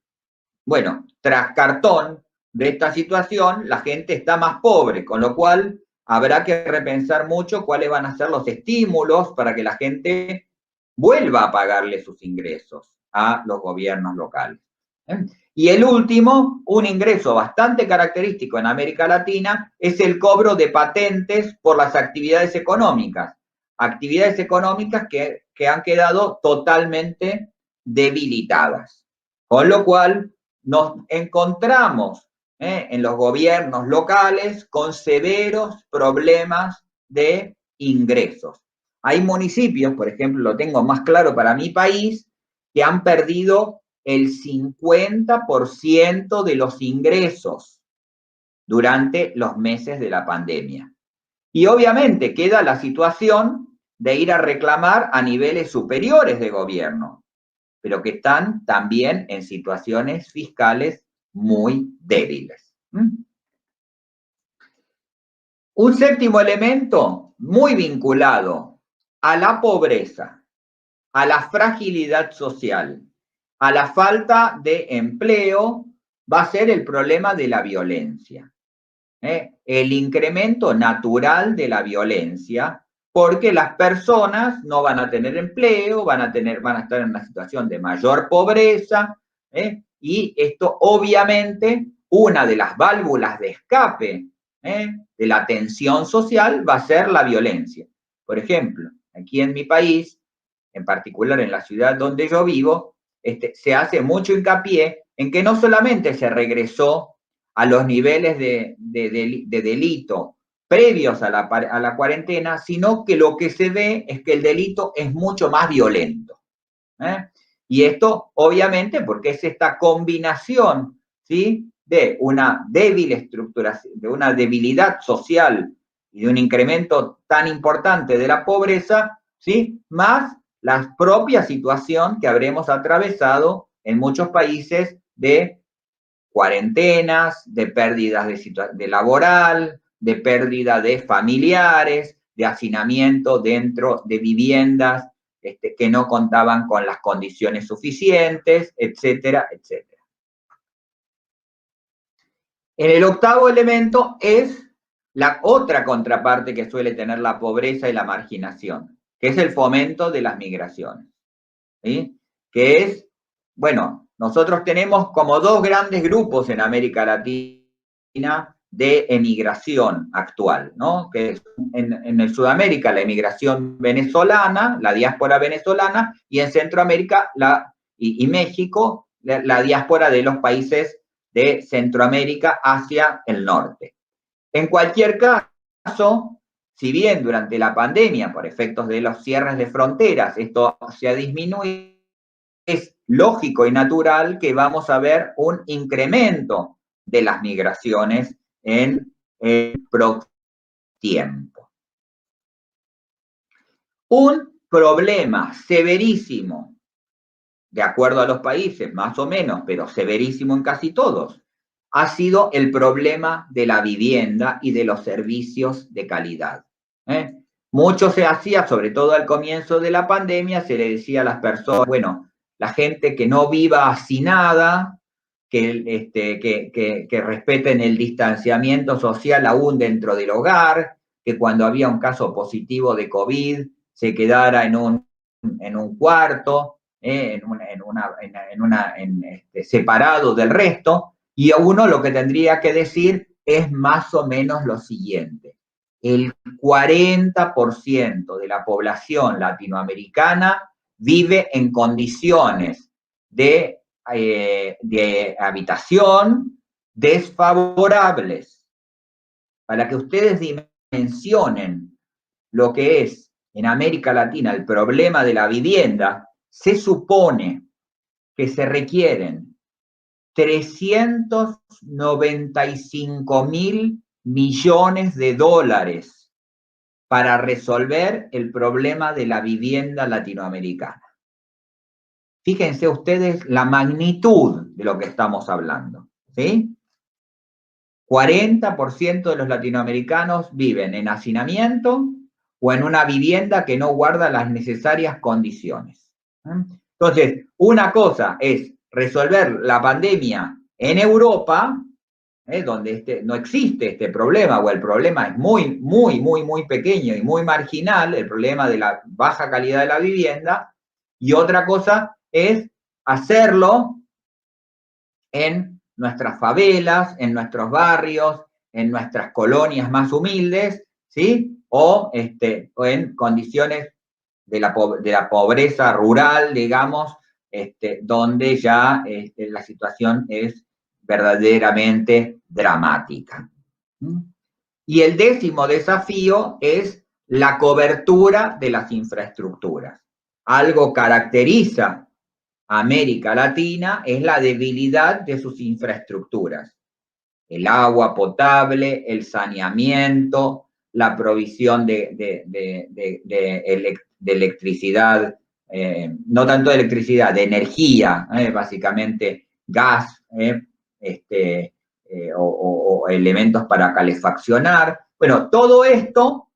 Bueno, tras cartón de esta situación, la gente está más pobre, con lo cual habrá que repensar mucho cuáles van a ser los estímulos para que la gente vuelva a pagarle sus ingresos a los gobiernos locales. Y el último, un ingreso bastante característico en América Latina, es el cobro de patentes por las actividades económicas que han quedado totalmente debilitadas. Con lo cual, nos encontramos en los gobiernos locales con severos problemas de ingresos. Hay municipios, por ejemplo, lo tengo más claro para mi país, que han perdido el 50% de los ingresos durante los meses de la pandemia. Y obviamente queda la situación de ir a reclamar a niveles superiores de gobierno, pero que están también en situaciones fiscales muy débiles. Un séptimo elemento muy vinculado a la pobreza, a la fragilidad social, a la falta de empleo, va a ser el problema de la violencia. El incremento natural de la violencia, porque las personas no van a tener empleo, van a estar en una situación de mayor pobreza, y esto obviamente, una de las válvulas de escape de la tensión social va a ser la violencia. Por ejemplo, aquí en mi país, en particular en la ciudad donde yo vivo, se hace mucho hincapié en que no solamente se regresó a los niveles de delito previos a la cuarentena, sino que lo que se ve es que el delito es mucho más violento. Y esto, obviamente, porque es esta combinación, ¿sí?, de una débil estructuración, de una debilidad social y de un incremento tan importante de la pobreza, ¿sí?, más la propia situación que habremos atravesado en muchos países de cuarentenas, de pérdidas de laboral, de pérdida de familiares, de hacinamiento dentro de viviendas que no contaban con las condiciones suficientes, etcétera, etcétera. En el octavo elemento es la otra contraparte que suele tener la pobreza y la marginación, que es el fomento de las migraciones, ¿sí? Que es, bueno, nosotros tenemos como dos grandes grupos en América Latina de emigración actual, ¿no? Que es en el Sudamérica la emigración venezolana, la diáspora venezolana, y en Centroamérica y México la diáspora de los países de Centroamérica hacia el norte. En cualquier caso, si bien durante la pandemia, por efectos de los cierres de fronteras, esto se ha disminuido, es lógico y natural que vamos a ver un incremento de las migraciones en el próximo tiempo. Un problema severísimo, de acuerdo a los países, más o menos, pero severísimo en casi todos, ha sido el problema de la vivienda y de los servicios de calidad. Mucho se hacía, sobre todo al comienzo de la pandemia, se le decía a las personas, bueno, la gente que no viva hacinada, que respeten el distanciamiento social aún dentro del hogar, que cuando había un caso positivo de COVID se quedara en un cuarto, separado del resto, y a uno lo que tendría que decir es más o menos lo siguiente. El 40% de la población latinoamericana vive en condiciones de habitación desfavorables. Para que ustedes dimensionen lo que es en América Latina el problema de la vivienda, se supone que se requieren 395.000 millones de dólares para resolver el problema de la vivienda latinoamericana. Fíjense ustedes la magnitud de lo que estamos hablando, ¿sí? 40% de los latinoamericanos viven en hacinamiento o en una vivienda que no guarda las necesarias condiciones. Entonces, una cosa es resolver la pandemia en Europa, donde no existe este problema, o el problema es muy, muy, muy, muy pequeño y muy marginal, el problema de la baja calidad de la vivienda, y otra cosa es hacerlo en nuestras favelas, en nuestros barrios, en nuestras colonias más humildes, ¿sí? O en condiciones de la pobreza rural, digamos, donde ya la situación es verdaderamente dramática. Y el 10º desafío es la cobertura de las infraestructuras. Algo caracteriza a América Latina es la debilidad de sus infraestructuras. El agua potable, el saneamiento, la provisión de electricidad, no tanto de electricidad, de energía, básicamente gas, o elementos para calefaccionar. Bueno, todo esto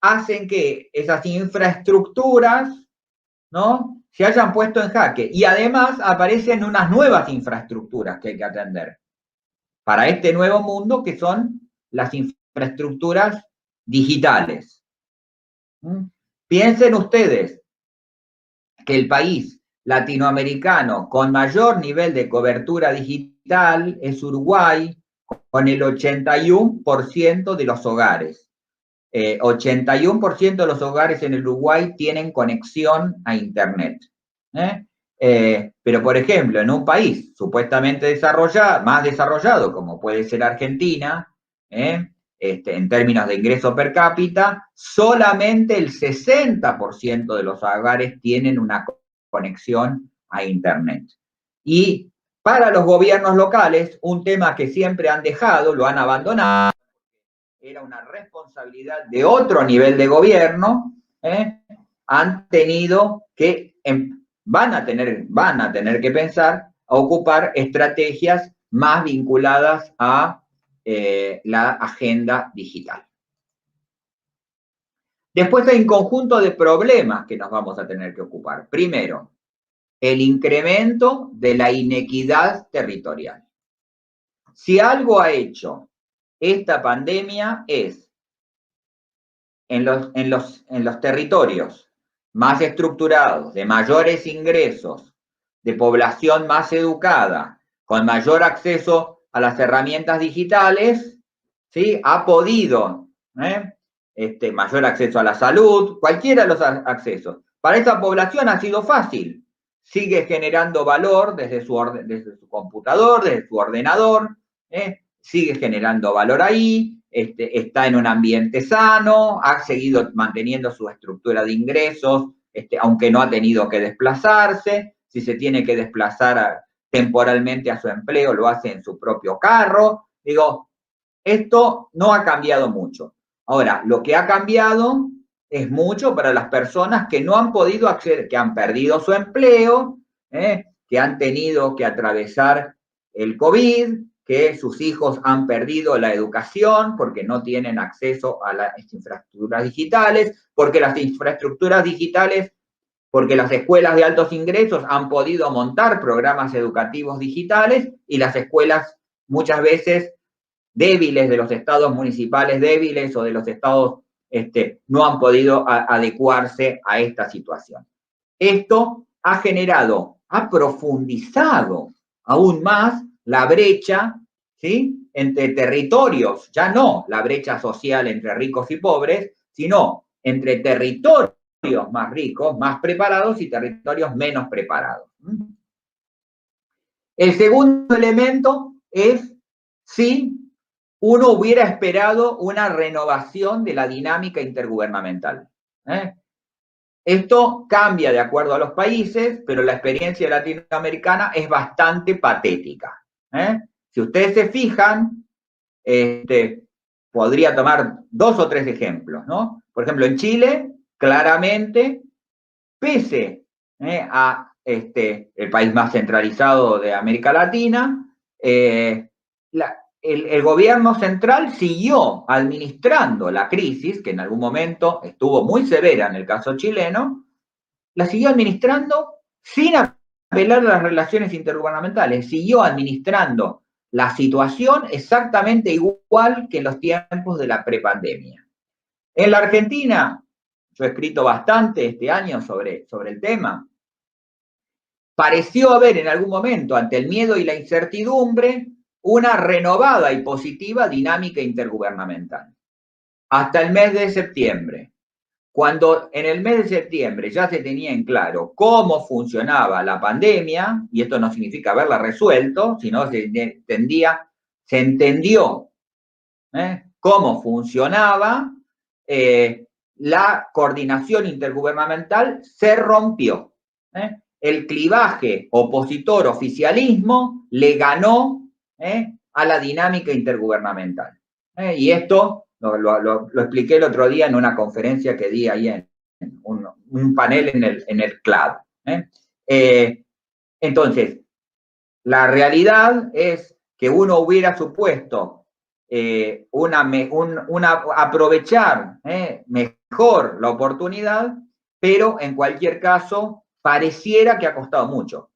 hacen que esas infraestructuras, ¿no?, se hayan puesto en jaque. Y además aparecen unas nuevas infraestructuras que hay que atender para este nuevo mundo, que son las infraestructuras digitales. Piensen ustedes que el país latinoamericano con mayor nivel de cobertura digital es Uruguay, con el 81% de los hogares. 81% de los hogares en el Uruguay tienen conexión a Internet. Pero, por ejemplo, en un país supuestamente desarrollado, más desarrollado, como puede ser Argentina, en términos de ingreso per cápita, solamente el 60% de los hogares tienen una conexión a Internet. Y para los gobiernos locales, un tema que siempre han dejado, lo han abandonado, era una responsabilidad de otro nivel de gobierno, han tenido que, van a tener que pensar a ocupar estrategias más vinculadas a la agenda digital. Después hay un conjunto de problemas que nos vamos a tener que ocupar. Primero, el incremento de la inequidad territorial. Si algo ha hecho esta pandemia es, en los territorios más estructurados, de mayores ingresos, de población más educada, con mayor acceso a las herramientas digitales, ¿sí?, ha podido, mayor acceso a la salud, cualquiera de los accesos. Para esta población ha sido fácil. Sigue generando valor desde su computador, desde su ordenador, sigue generando valor ahí, está en un ambiente sano, ha seguido manteniendo su estructura de ingresos, aunque no ha tenido que desplazarse. Si se tiene que desplazar temporalmente a su empleo, lo hace en su propio carro. Digo, esto no ha cambiado mucho. Ahora, lo que ha cambiado es mucho para las personas que no han podido acceder, que han perdido su empleo, que han tenido que atravesar el COVID, que sus hijos han perdido la educación porque no tienen acceso a las infraestructuras digitales, porque las infraestructuras digitales, porque las escuelas de altos ingresos han podido montar programas educativos digitales y las escuelas muchas veces débiles de los estados municipales débiles o de los estados no han podido adecuarse a esta situación. Esto ha generado, ha profundizado aún más la brecha, ¿sí?, entre territorios, ya no la brecha social entre ricos y pobres, sino entre territorios más ricos, más preparados, y territorios menos preparados. El segundo elemento es si uno hubiera esperado una renovación de la dinámica intergubernamental. Esto cambia de acuerdo a los países, pero la experiencia latinoamericana es bastante patética. Si ustedes se fijan, podría tomar 2 o 3 ejemplos, ¿no? Por ejemplo, en Chile, claramente, pese a el país más centralizado de América Latina, el gobierno central siguió administrando la crisis, que en algún momento estuvo muy severa en el caso chileno, la siguió administrando sin apelar a las relaciones intergubernamentales, siguió administrando la situación exactamente igual que en los tiempos de la prepandemia. En la Argentina, yo he escrito bastante este año sobre el tema, pareció haber en algún momento, ante el miedo y la incertidumbre, una renovada y positiva dinámica intergubernamental. Hasta el mes de septiembre, cuando en el mes de septiembre ya se tenía en claro cómo funcionaba la pandemia, y esto no significa haberla resuelto, sino se entendió cómo funcionaba, la coordinación intergubernamental se rompió. El clivaje opositor-oficialismo le ganó a la dinámica intergubernamental. Y esto lo expliqué el otro día en una conferencia que di ahí en un panel en el CLAD. Entonces, la realidad es que uno hubiera supuesto aprovechar mejor la oportunidad, pero en cualquier caso pareciera que ha costado mucho.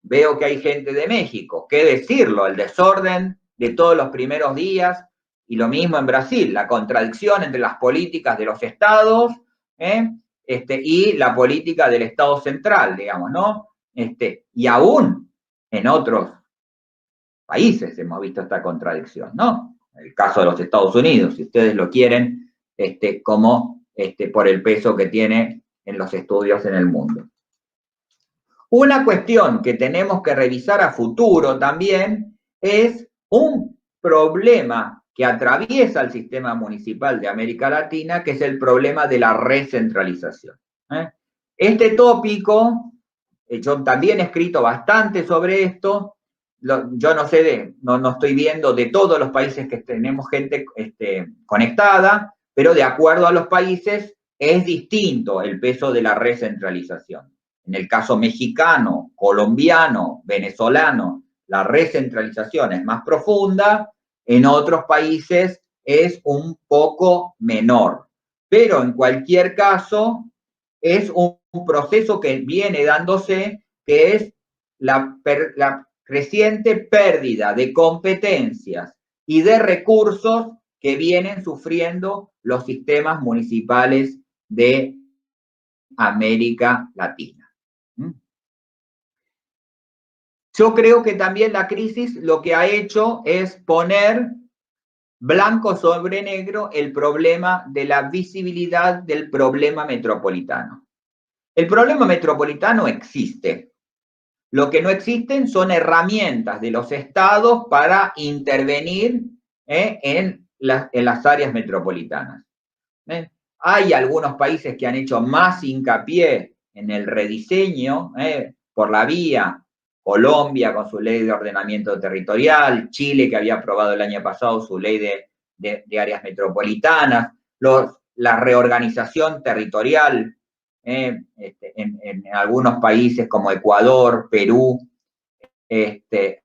Veo que hay gente de México, qué decirlo, el desorden de todos los primeros días, y lo mismo en Brasil, la contradicción entre las políticas de los estados y la política del Estado central, digamos, ¿no? Y aún en otros países hemos visto esta contradicción, ¿no? El caso de los Estados Unidos, si ustedes lo quieren, como por el peso que tiene en los estudios en el mundo. Una cuestión que tenemos que revisar a futuro también es un problema que atraviesa el sistema municipal de América Latina, que es el problema de la recentralización. Este tópico, yo también he escrito bastante sobre esto. Yo no sé, no estoy viendo de todos los países que tenemos gente conectada, pero de acuerdo a los países es distinto el peso de la recentralización. En el caso mexicano, colombiano, venezolano, la recentralización es más profunda, en otros países es un poco menor. Pero en cualquier caso, es un proceso que viene dándose, que es la creciente pérdida de competencias y de recursos que vienen sufriendo los sistemas municipales de América Latina. Yo creo que también la crisis lo que ha hecho es poner blanco sobre negro el problema de la visibilidad del problema metropolitano. El problema metropolitano existe. Lo que no existen son herramientas de los estados para intervenir en las áreas metropolitanas. Hay algunos países que han hecho más hincapié en el rediseño por la vía. Colombia con su ley de ordenamiento territorial, Chile que había aprobado el año pasado su ley de áreas metropolitanas, la reorganización territorial en algunos países como Ecuador, Perú,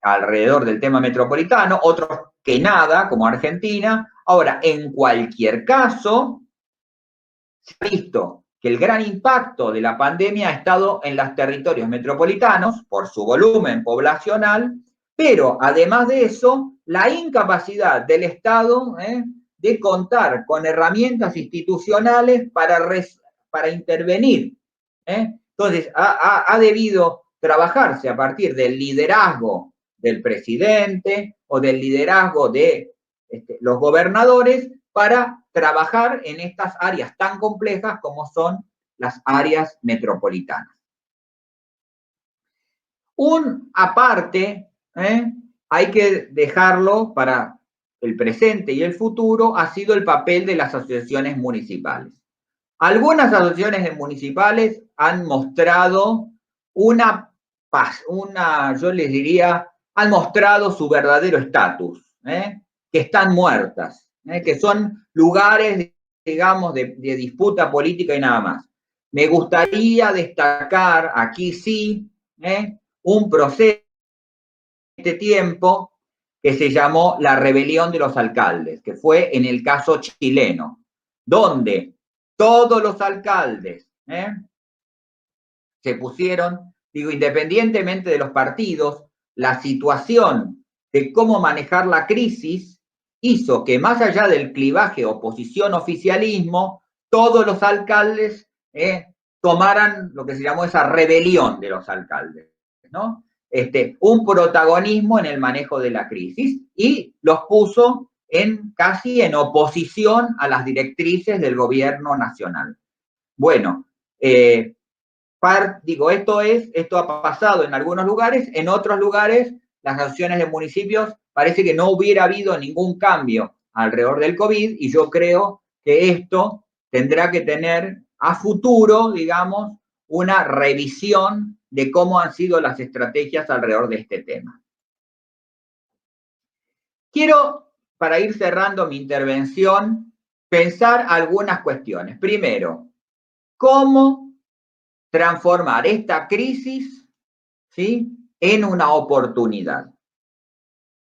alrededor del tema metropolitano, otros que nada, como Argentina. Ahora, en cualquier caso, se ha visto que el gran impacto de la pandemia ha estado en los territorios metropolitanos por su volumen poblacional, pero además de eso, la incapacidad del Estado de contar con herramientas institucionales para intervenir. Entonces, ha debido trabajarse a partir del liderazgo del presidente o del liderazgo de los gobernadores para trabajar en estas áreas tan complejas como son las áreas metropolitanas. Aparte, hay que dejarlo para el presente y el futuro, ha sido el papel de las asociaciones municipales. Algunas asociaciones municipales han mostrado yo les diría, han mostrado su verdadero estatus, que están muertas, que son lugares, digamos, de disputa política y nada más. Me gustaría destacar aquí sí un proceso de este tiempo que se llamó la rebelión de los alcaldes, que fue en el caso chileno, donde todos los alcaldes se pusieron, digo, independientemente de los partidos, la situación de cómo manejar la crisis hizo que más allá del clivaje oposición-oficialismo, todos los alcaldes tomaran lo que se llamó esa rebelión de los alcaldes, ¿no? Un protagonismo en el manejo de la crisis y los puso casi en oposición a las directrices del gobierno nacional. Bueno, digo, esto ha pasado en algunos lugares, en otros lugares las asociaciones de municipios parece que no hubiera habido ningún cambio alrededor del COVID y yo creo que esto tendrá que tener a futuro, digamos, una revisión de cómo han sido las estrategias alrededor de este tema. Quiero, para ir cerrando mi intervención, pensar algunas cuestiones. Primero, ¿cómo transformar esta crisis, ¿sí?, en una oportunidad?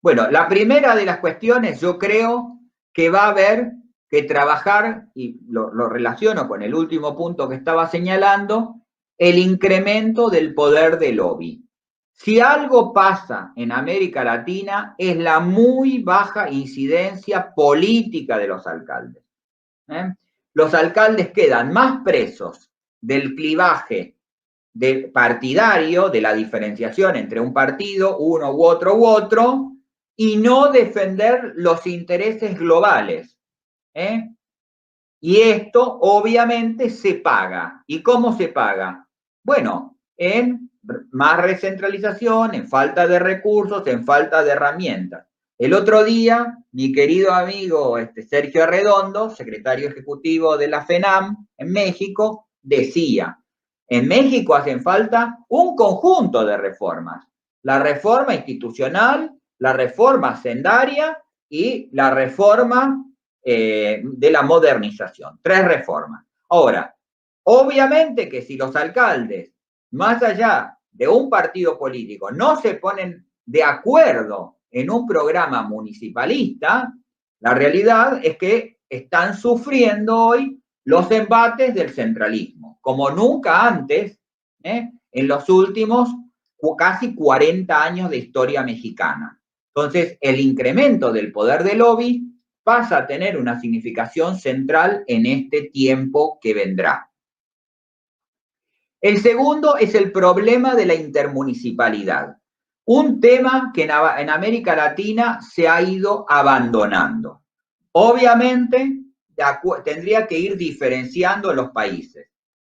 Bueno, la primera de las cuestiones yo creo que va a haber que trabajar, y lo relaciono con el último punto que estaba señalando, el incremento del poder de lobby. Si algo pasa en América Latina es la muy baja incidencia política de los alcaldes. Los alcaldes quedan más presos del clivaje partidario, de la diferenciación entre un partido, uno u otro, y no defender los intereses globales. Y esto obviamente se paga. ¿Y cómo se paga? Bueno, en más recentralización, en falta de recursos, en falta de herramientas. El otro día, mi querido amigo Sergio Arredondo, secretario ejecutivo de la FENAM en México, decía, en México hacen falta un conjunto de reformas. La reforma institucional, la reforma hacendaria y la reforma de la modernización. 3 reformas. Ahora, obviamente que si los alcaldes, más allá de un partido político, no se ponen de acuerdo en un programa municipalista, la realidad es que están sufriendo hoy los embates del centralismo, como nunca antes, en los últimos casi 40 años de historia mexicana. Entonces, el incremento del poder de lobby pasa a tener una significación central en este tiempo que vendrá. El segundo es el problema de la intermunicipalidad, un tema que en América Latina se ha ido abandonando. Obviamente, tendría que ir diferenciando los países.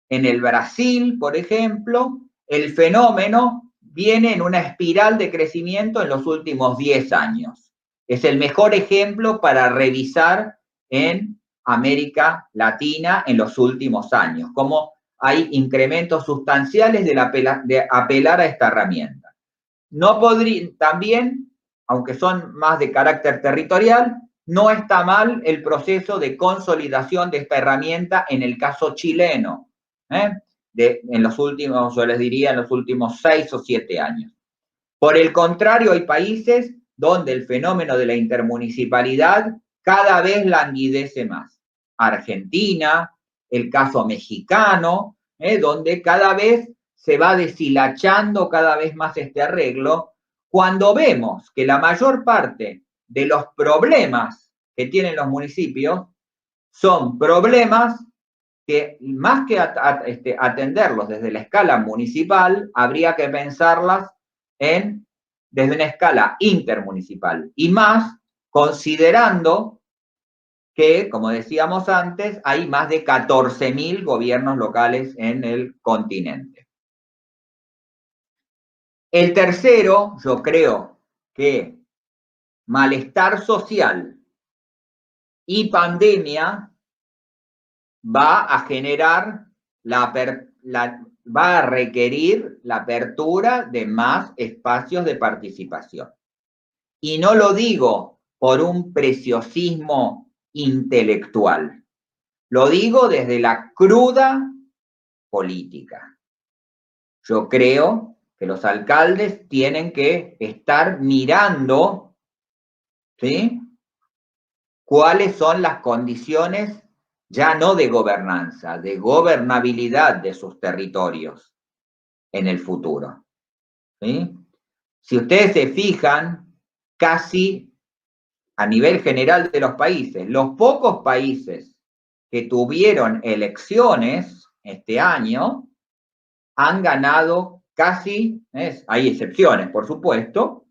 En el Brasil, por ejemplo, el fenómeno viene en una espiral de crecimiento en los últimos 10 años. Es el mejor ejemplo para revisar en América Latina en los últimos años, cómo hay incrementos sustanciales de apelar a esta herramienta. No podría, también, aunque son más de carácter territorial, no está mal el proceso de consolidación de esta herramienta en el caso chileno, en los últimos, yo les diría, en los últimos 6 o 7 años. Por el contrario, hay países donde el fenómeno de la intermunicipalidad cada vez languidece más. Argentina, el caso mexicano, donde cada vez se va deshilachando cada vez más este arreglo, cuando vemos que la mayor parte de los problemas que tienen los municipios son problemas que más que atenderlos desde la escala municipal, habría que pensarlas desde una escala intermunicipal y más considerando que, como decíamos antes, hay más de 14.000 gobiernos locales en el continente. El tercero, yo creo que malestar social y pandemia va a generar va a requerir la apertura de más espacios de participación. Y no lo digo por un preciosismo intelectual, lo digo desde la cruda política. Yo creo que los alcaldes tienen que estar mirando, ¿sí?, cuáles son las condiciones ya no de gobernanza, de gobernabilidad de sus territorios en el futuro. ¿Sí? Si ustedes se fijan, casi a nivel general de los países, los pocos países que tuvieron elecciones este año han ganado casi, hay excepciones por supuesto,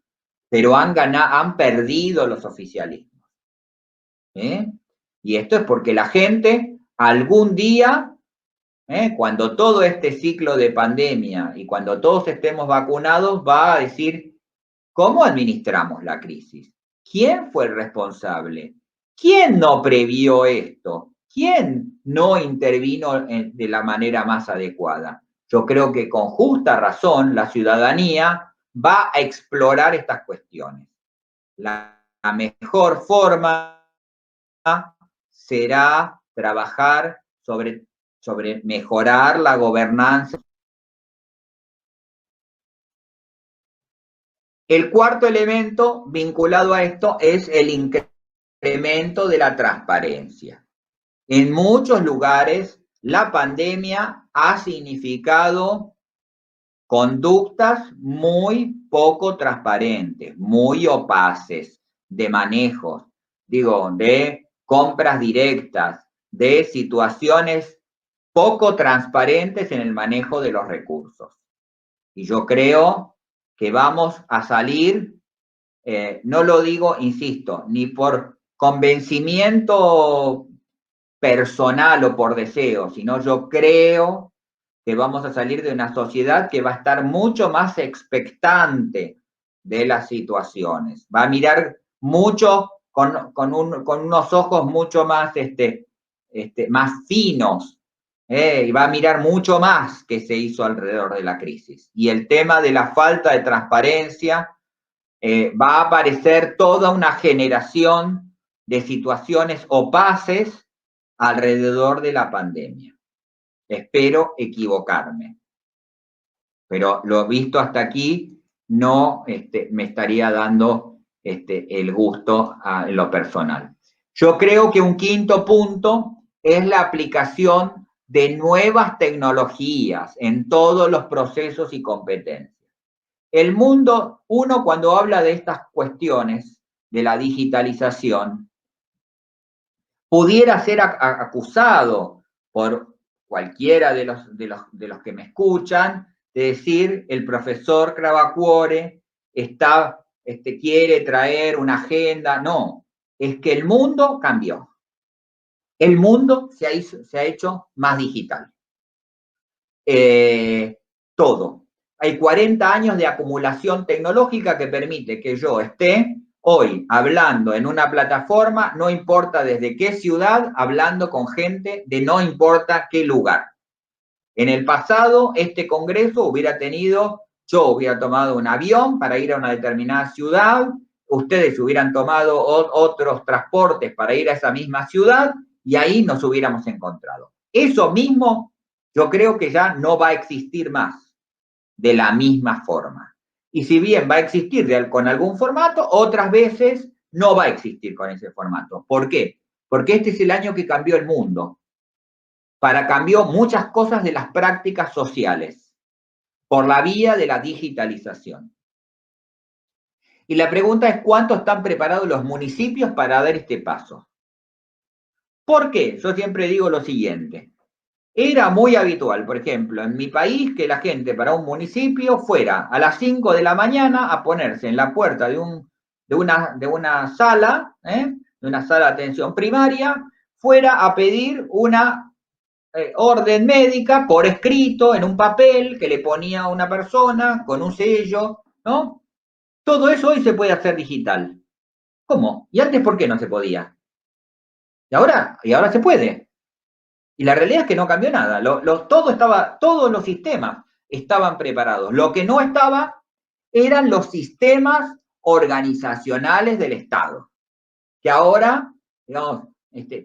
pero han perdido los oficialismos. Y esto es porque la gente algún día cuando todo este ciclo de pandemia y cuando todos estemos vacunados, va a decir, ¿cómo administramos la crisis? ¿Quién fue el responsable? ¿Quién no previó esto? ¿Quién no intervino de la manera más adecuada? Yo creo que con justa razón la ciudadanía va a explorar estas cuestiones. La mejor forma será trabajar sobre mejorar la gobernanza. El cuarto elemento vinculado a esto es el incremento de la transparencia. En muchos lugares, la pandemia ha significado conductas muy poco transparentes, muy opaces, de manejos, de compras directas, de situaciones poco transparentes en el manejo de los recursos. Y yo creo que vamos a salir, no lo digo, insisto, ni por convencimiento personal o por deseo, sino yo creo que vamos a salir de una sociedad que va a estar mucho más expectante de las situaciones, va a mirar mucho con unos ojos mucho más, más finos, y va a mirar mucho más que se hizo alrededor de la crisis. Y el tema de la falta de transparencia, va a aparecer toda una generación de situaciones opaces alrededor de la pandemia. Espero equivocarme, pero lo visto hasta aquí no me estaría dando el gusto en lo personal. Yo creo que un quinto punto es la aplicación de nuevas tecnologías en todos los procesos y competencias. El mundo, uno cuando habla de estas cuestiones de la digitalización, pudiera ser acusado por cualquiera de los que me escuchan de decir el profesor Crabacuore quiere traer una agenda. No, es que el mundo cambió. El mundo se ha hecho más digital. Todo. Hay 40 años de acumulación tecnológica que permite que yo esté hoy hablando en una plataforma, no importa desde qué ciudad, hablando con gente de no importa qué lugar. En el pasado, este congreso yo hubiera tomado un avión para ir a una determinada ciudad, ustedes hubieran tomado otros transportes para ir a esa misma ciudad y ahí nos hubiéramos encontrado. Eso mismo yo creo que ya no va a existir más de la misma forma. Y si bien va a existir con algún formato, otras veces no va a existir con ese formato. ¿Por qué? Porque este es el año que cambió el mundo. Cambió muchas cosas de las prácticas sociales por la vía de la digitalización. Y la pregunta es, ¿cuánto están preparados los municipios para dar este paso? ¿Por qué? Yo siempre digo lo siguiente. Era muy habitual, por ejemplo, en mi país, que la gente para un municipio fuera a las 5 de la mañana a ponerse en la puerta de una sala, de una sala de atención primaria, fuera a pedir una orden médica por escrito en un papel que le ponía una persona con un sello, ¿no? Todo eso hoy se puede hacer digital. ¿Cómo? ¿Y antes por qué no se podía? Y ahora se puede. Y la realidad es que no cambió nada. Todos los sistemas estaban preparados. Lo que no estaba eran los sistemas organizacionales del Estado, que ahora, digamos,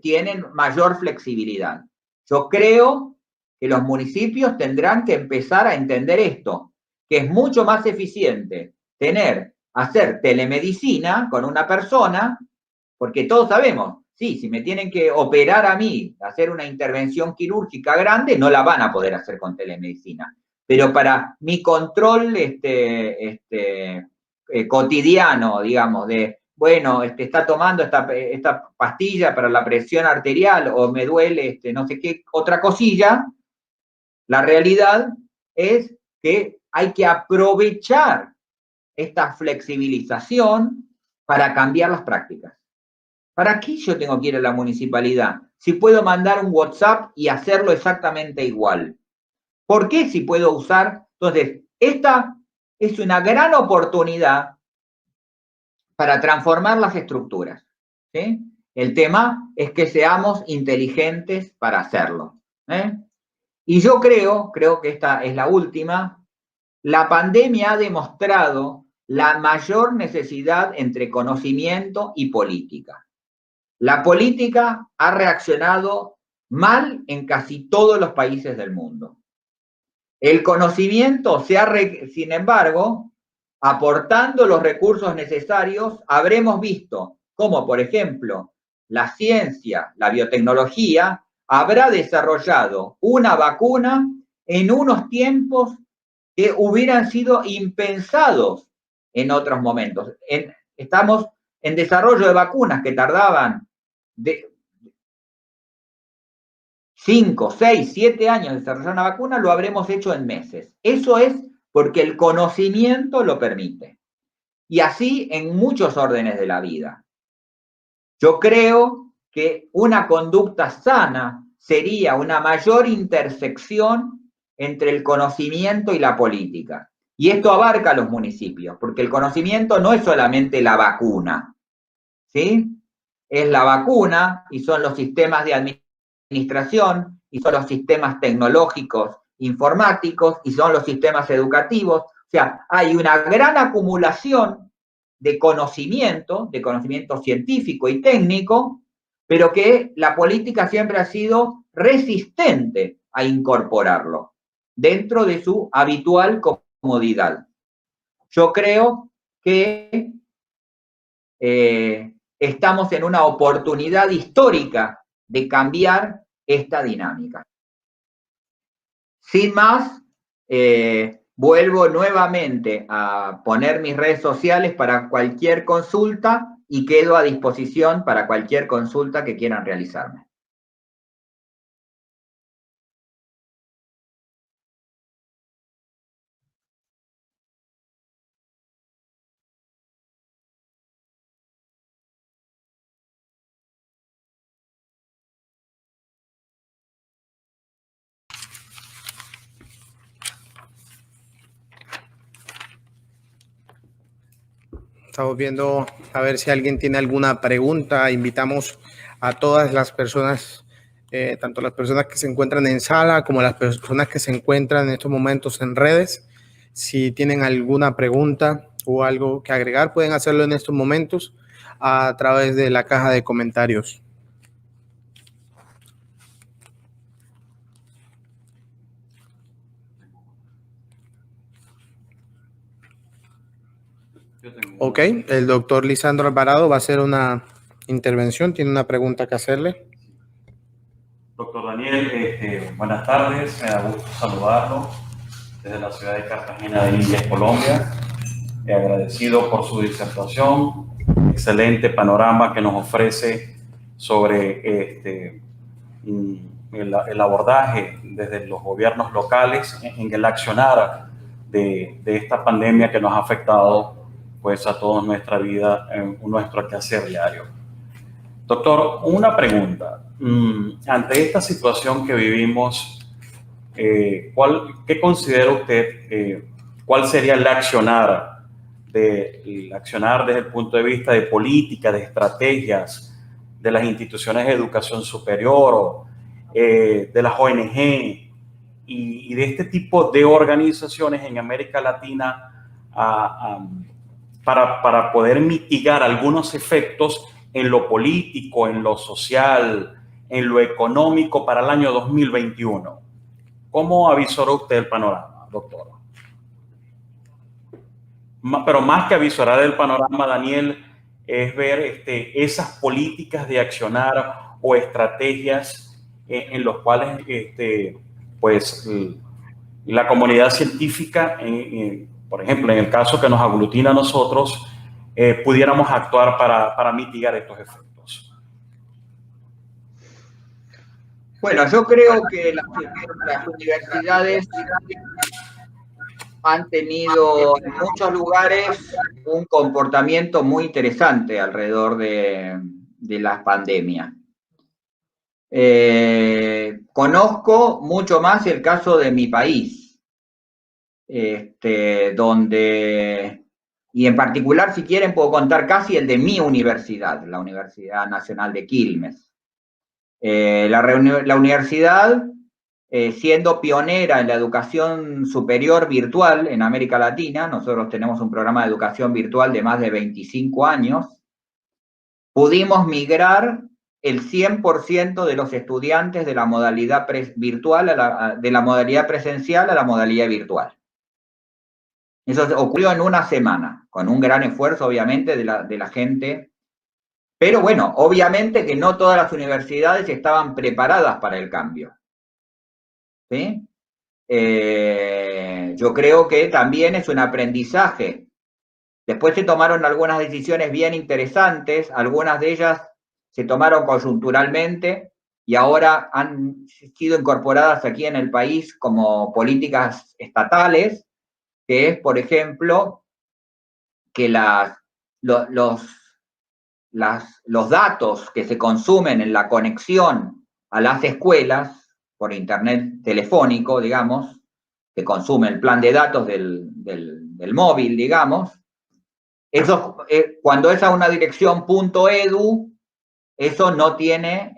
tienen mayor flexibilidad. Yo creo que los municipios tendrán que empezar a entender esto, que es mucho más eficiente hacer telemedicina con una persona, porque todos sabemos, sí, si me tienen que operar a mí, hacer una intervención quirúrgica grande, no la van a poder hacer con telemedicina. Pero para mi control cotidiano, digamos, bueno, está tomando esta pastilla para la presión arterial o me duele no sé qué otra cosilla, la realidad es que hay que aprovechar esta flexibilización para cambiar las prácticas. ¿Para qué yo tengo que ir a la municipalidad? Si puedo mandar un WhatsApp y hacerlo exactamente igual. ¿Por qué si puedo usar? Entonces, esta es una gran oportunidad para transformar las estructuras, ¿sí? El tema es que seamos inteligentes para hacerlo, ¿eh? Y yo creo que esta es la última, la pandemia ha demostrado la mayor necesidad entre conocimiento y política. La política ha reaccionado mal en casi todos los países del mundo. El conocimiento sin embargo, aportando los recursos necesarios, habremos visto cómo, por ejemplo, la ciencia, la biotecnología, habrá desarrollado una vacuna en unos tiempos que hubieran sido impensados en otros momentos. Estamos en desarrollo de vacunas que tardaban de 5, 6, 7 años desarrollar una vacuna, lo habremos hecho en meses. Eso es porque el conocimiento lo permite. Y así en muchos órdenes de la vida. Yo creo que una conducta sana sería una mayor intersección entre el conocimiento y la política. Y esto abarca a los municipios, porque el conocimiento no es solamente la vacuna, ¿sí? Es la vacuna y son los sistemas de administración y son los sistemas tecnológicos informáticos y son los sistemas educativos. O sea, hay una gran acumulación de conocimiento científico y técnico, pero que la política siempre ha sido resistente a incorporarlo dentro de su habitual comodidad. Yo creo que estamos en una oportunidad histórica de cambiar esta dinámica. Sin más, vuelvo nuevamente a poner mis redes sociales para cualquier consulta y quedo a disposición para cualquier consulta que quieran realizarme. Estamos viendo a ver si alguien tiene alguna pregunta. Invitamos a todas las personas, tanto las personas que se encuentran en sala como las personas que se encuentran en estos momentos en redes. Si tienen alguna pregunta o algo que agregar, pueden hacerlo en estos momentos a través de la caja de comentarios. Ok, el doctor Lisandro Alvarado va a hacer una intervención, tiene una pregunta que hacerle. Doctor Daniel, buenas tardes, me da gusto saludarlo desde la ciudad de Cartagena de Indias, Colombia. Agradecido por su disertación, excelente panorama que nos ofrece sobre el abordaje desde los gobiernos locales en el accionar de esta pandemia que nos ha afectado pues a toda nuestra vida, en nuestro quehacer diario. Doctor, una pregunta. Ante esta situación que vivimos, ¿qué considera usted? ¿Cuál sería el accionar desde el punto de vista de política, de estrategias, de las instituciones de educación superior, de las ONG y de este tipo de organizaciones en América Latina para poder mitigar algunos efectos en lo político, en lo social, en lo económico para el año 2021? ¿Cómo avisoró usted el panorama, doctor? Pero más que avisorar el panorama, Daniel, es ver esas políticas de accionar o estrategias en los cuales pues, la comunidad científica, por ejemplo, en el caso que nos aglutina a nosotros, pudiéramos actuar para mitigar estos efectos. Bueno, yo creo que las universidades han tenido en muchos lugares un comportamiento muy interesante alrededor de la pandemia. Conozco mucho más el caso de mi país, donde, y en particular, si quieren, puedo contar casi el de mi universidad, la Universidad Nacional de Quilmes. La universidad, siendo pionera en la educación superior virtual en América Latina, nosotros tenemos un programa de educación virtual de más de 25 años, pudimos migrar el 100% de los estudiantes de la modalidad virtual, de la modalidad presencial a la modalidad virtual. Eso ocurrió en una semana, con un gran esfuerzo, obviamente, de la gente. Pero bueno, obviamente que no todas las universidades estaban preparadas para el cambio. ¿Sí? Yo creo que también es un aprendizaje. Después se tomaron algunas decisiones bien interesantes, algunas de ellas se tomaron coyunturalmente y ahora han sido incorporadas aquí en el país como políticas estatales, que es, por ejemplo, que los datos que se consumen en la conexión a las escuelas por internet telefónico, digamos, que consume el plan de datos del móvil, digamos, eso, cuando es a una dirección .edu, eso no tiene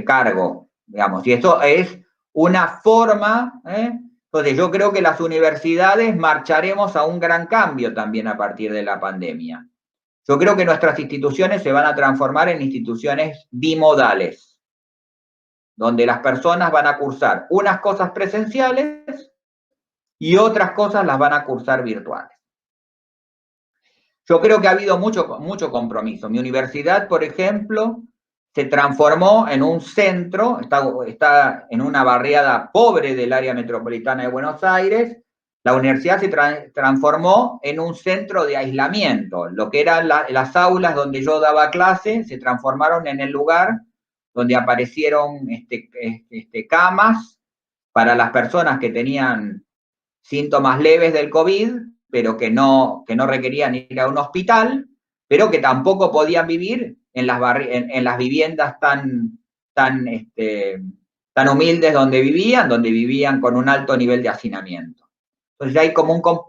cargo, digamos, y eso es una forma, Entonces yo creo que las universidades marcharemos a un gran cambio también a partir de la pandemia. Yo creo que nuestras instituciones se van a transformar en instituciones bimodales, donde las personas van a cursar unas cosas presenciales y otras cosas las van a cursar virtuales. Yo creo que ha habido mucho compromiso. Mi universidad, por ejemplo, se transformó en un centro, está en una barriada pobre del área metropolitana de Buenos Aires. La universidad se transformó en un centro de aislamiento. Lo que eran las aulas donde yo daba clase se transformaron en el lugar donde aparecieron camas para las personas que tenían síntomas leves del COVID, pero que no requerían ir a un hospital, pero que tampoco podían vivir en las viviendas tan humildes donde vivían con un alto nivel de hacinamiento. Entonces hay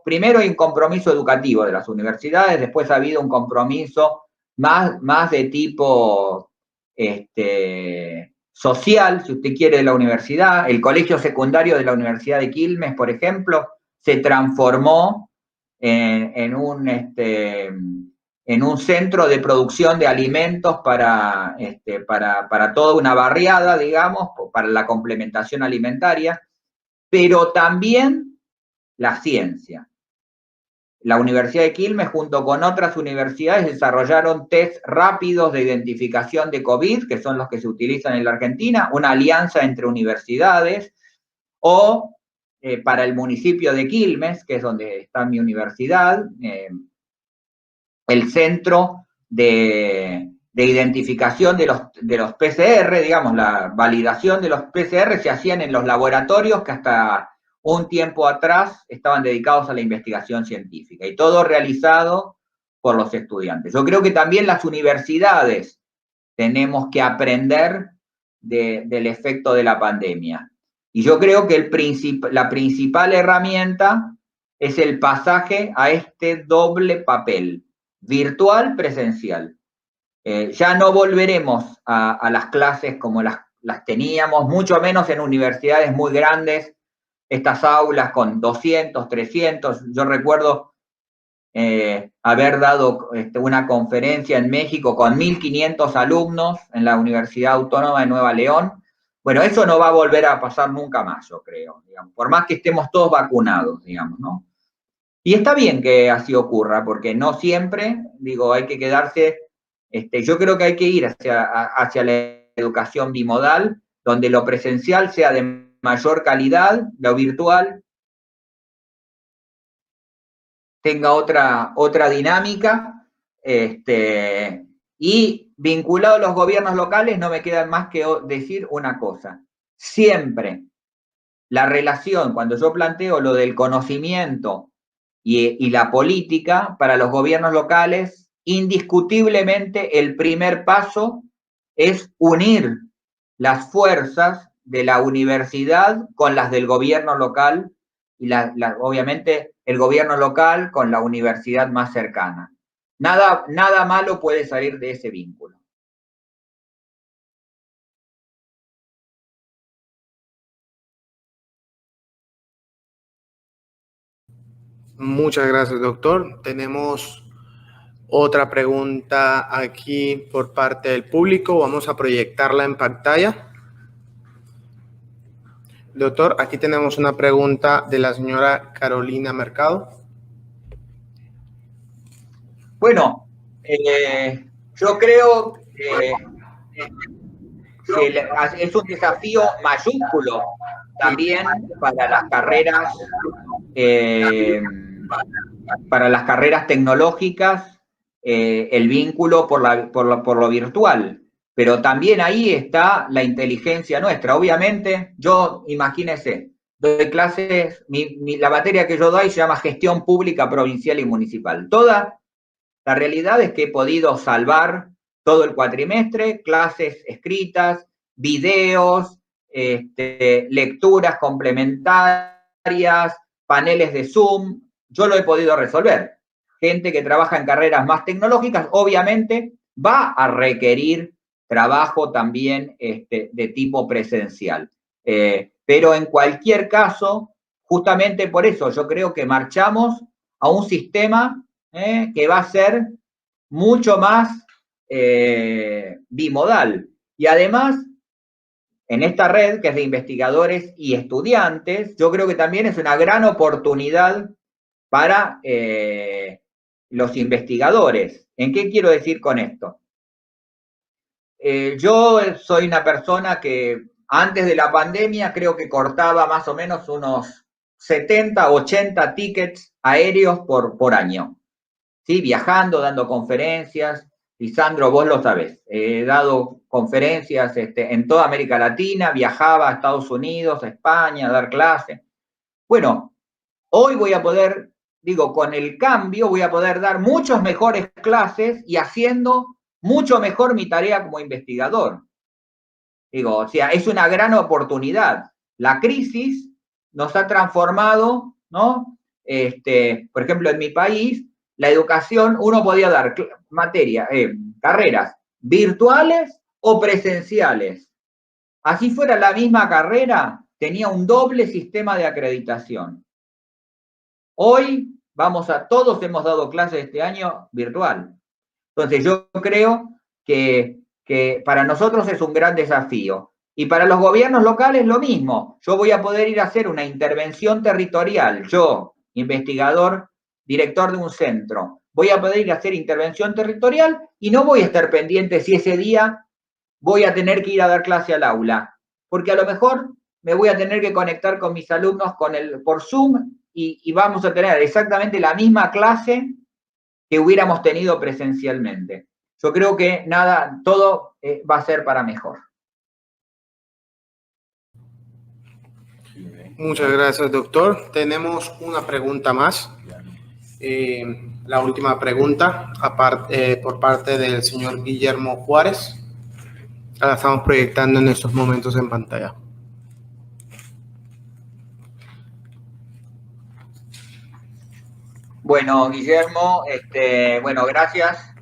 primero hay un compromiso educativo de las universidades, después ha habido un compromiso más de tipo social, si usted quiere, de la universidad. El colegio secundario de la Universidad de Quilmes, por ejemplo, se transformó en un centro de producción de alimentos para toda una barriada, digamos, para la complementación alimentaria, pero también la ciencia. La Universidad de Quilmes, junto con otras universidades, desarrollaron test rápidos de identificación de COVID, que son los que se utilizan en la Argentina, una alianza entre universidades, o para el municipio de Quilmes, que es donde está mi universidad, el centro de identificación de los PCR, digamos, la validación de los PCR se hacían en los laboratorios que hasta un tiempo atrás estaban dedicados a la investigación científica, y todo realizado por los estudiantes. Yo creo que también las universidades tenemos que aprender del efecto de la pandemia. Y yo creo que la principal herramienta es el pasaje a este doble papel, virtual, presencial. Ya no volveremos a las clases como las teníamos, mucho menos en universidades muy grandes, estas aulas con 200, 300. Yo recuerdo haber dado una conferencia en México con 1.500 alumnos en la Universidad Autónoma de Nueva León. Bueno, eso no va a volver a pasar nunca más, yo creo, digamos, por más que estemos todos vacunados, digamos, ¿no? Y está bien que así ocurra, porque no siempre, digo, hay que quedarse, yo creo que hay que ir hacia la educación bimodal, donde lo presencial sea de mayor calidad, lo virtual tenga otra dinámica, y vinculado a los gobiernos locales no me queda más que decir una cosa. Siempre la relación, cuando yo planteo lo del conocimiento y la política, para los gobiernos locales indiscutiblemente el primer paso es unir las fuerzas de la universidad con las del gobierno local y obviamente el gobierno local con la universidad más cercana. Nada malo puede salir de ese vínculo. Muchas gracias, doctor. Tenemos otra pregunta aquí por parte del público. Vamos a proyectarla en pantalla. Doctor, aquí tenemos una pregunta de la señora Carolina Mercado. Bueno, yo creo que es un desafío mayúsculo también para las carreras tecnológicas, el vínculo por lo virtual. Pero también ahí está la inteligencia nuestra. Obviamente, imagínense, doy clases, la materia que yo doy se llama Gestión Pública Provincial y Municipal. La realidad es que he podido salvar todo el cuatrimestre, clases escritas, videos, lecturas complementarias, paneles de Zoom. Yo lo he podido resolver. Gente que trabaja en carreras más tecnológicas, obviamente, va a requerir trabajo también de tipo presencial. Pero en cualquier caso, justamente por eso yo creo que marchamos a un sistema que va a ser mucho más bimodal. Y además, en esta red, que es de investigadores y estudiantes, yo creo que también es una gran oportunidad para los investigadores. ¿En qué quiero decir con esto? Yo soy una persona que antes de la pandemia creo que cortaba más o menos unos 70, 80 tickets aéreos por año. ¿Sí? Viajando, dando conferencias. Lisandro, vos lo sabés. He dado conferencias en toda América Latina, viajaba a Estados Unidos, a España, a dar clases. Bueno, hoy voy a poder, con el cambio voy a poder dar muchas mejores clases y haciendo mucho mejor mi tarea como investigador. O sea, es una gran oportunidad. La crisis nos ha transformado, ¿no? Por ejemplo, en mi país, la educación, uno podía dar carreras virtuales o presenciales. Así fuera la misma carrera, tenía un doble sistema de acreditación. Hoy todos hemos dado clases este año virtual. Entonces yo creo que para nosotros es un gran desafío. Y para los gobiernos locales lo mismo. Yo voy a poder ir a hacer una intervención territorial. Yo, investigador, director de un centro, voy a poder ir a hacer intervención territorial y no voy a estar pendiente si ese día voy a tener que ir a dar clase al aula. Porque a lo mejor me voy a tener que conectar con mis alumnos por Zoom y vamos a tener exactamente la misma clase que hubiéramos tenido presencialmente. Yo creo que todo va a ser para mejor. Muchas gracias, doctor. Tenemos una pregunta más. La última pregunta, por parte del señor Guillermo Juárez. La estamos proyectando en estos momentos en pantalla. Bueno, Guillermo, gracias.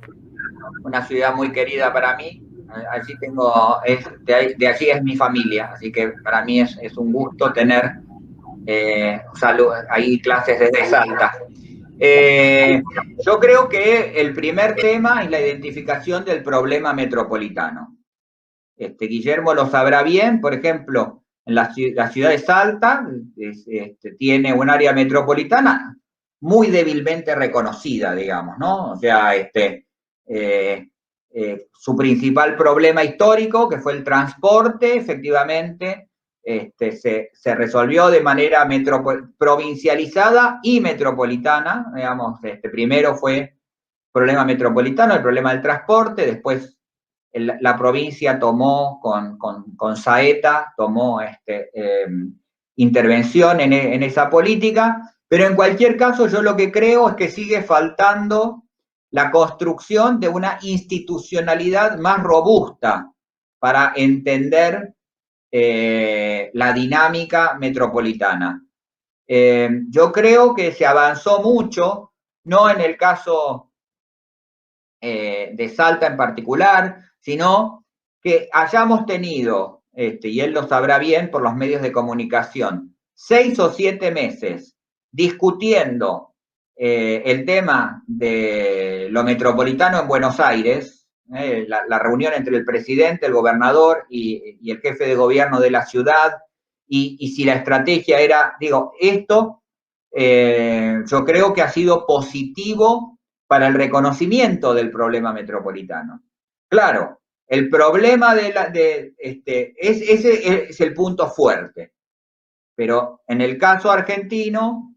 Una ciudad muy querida para mí. Allí de allí es mi familia, así que para mí es un gusto tener ahí clases desde Salta. Yo creo que el primer tema es la identificación del problema metropolitano. Guillermo lo sabrá bien, por ejemplo, en la ciudad de Salta tiene un área metropolitana muy débilmente reconocida, digamos, ¿no? O sea, su principal problema histórico, que fue el transporte, efectivamente, se resolvió de manera provincializada y metropolitana, digamos, primero fue el problema metropolitano, el problema del transporte, después la provincia tomó con Saeta, tomó intervención en esa política, pero en cualquier caso yo lo que creo es que sigue faltando la construcción de una institucionalidad más robusta para entender la dinámica metropolitana. Yo creo que se avanzó mucho, no en el caso de Salta en particular, sino que hayamos tenido, y él lo sabrá bien por los medios de comunicación, 6 o 7 meses discutiendo el tema de lo metropolitano en Buenos Aires, la reunión entre el presidente, el gobernador y el jefe de gobierno de la ciudad, y si la estrategia era, digo, esto yo creo que ha sido positivo para el reconocimiento del problema metropolitano. Claro, el problema ese es el punto fuerte, pero en el caso argentino,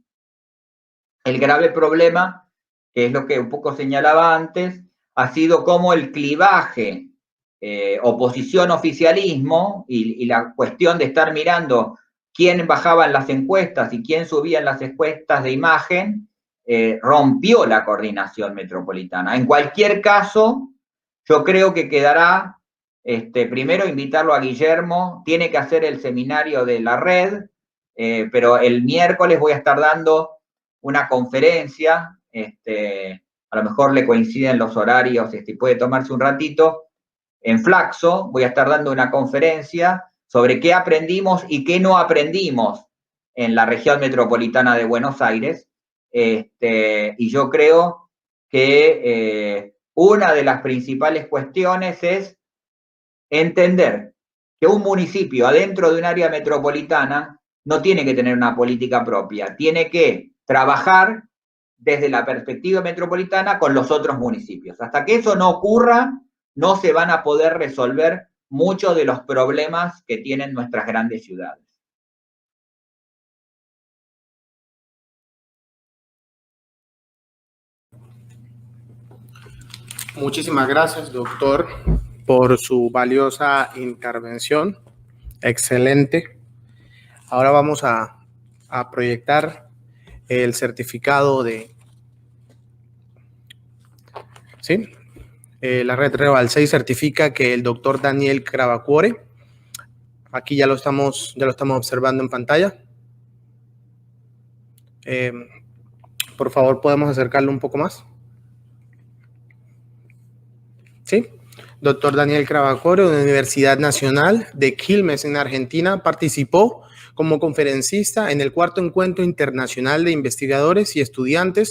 el grave problema, que es lo que un poco señalaba antes, ha sido cómo el clivaje oposición-oficialismo y la cuestión de estar mirando quién bajaba en las encuestas y quién subía en las encuestas de imagen, rompió la coordinación metropolitana. En cualquier caso, yo creo que quedará, primero invitarlo a Guillermo, tiene que hacer el seminario de la red, pero el miércoles voy a estar dando una conferencia, a lo mejor le coinciden los horarios, puede tomarse un ratito. En Flaxo voy a estar dando una conferencia sobre qué aprendimos y qué no aprendimos en la región metropolitana de Buenos Aires, y yo creo que una de las principales cuestiones es entender que un municipio adentro de un área metropolitana no tiene que tener una política propia, tiene que trabajar desde la perspectiva metropolitana con los otros municipios. Hasta que eso no ocurra, no se van a poder resolver muchos de los problemas que tienen nuestras grandes ciudades. Muchísimas gracias, doctor, por su valiosa intervención. Excelente. Ahora vamos a proyectar el certificado de... ¿Sí? La red Reval 6 certifica que el doctor Daniel Crabacuore, aquí ya lo estamos observando en pantalla. Por favor, ¿podemos acercarlo un poco más? ¿Sí? Doctor Daniel Crabacuore, de la Universidad Nacional de Quilmes en Argentina, participó como conferencista en el 4º Encuentro Internacional de Investigadores y Estudiantes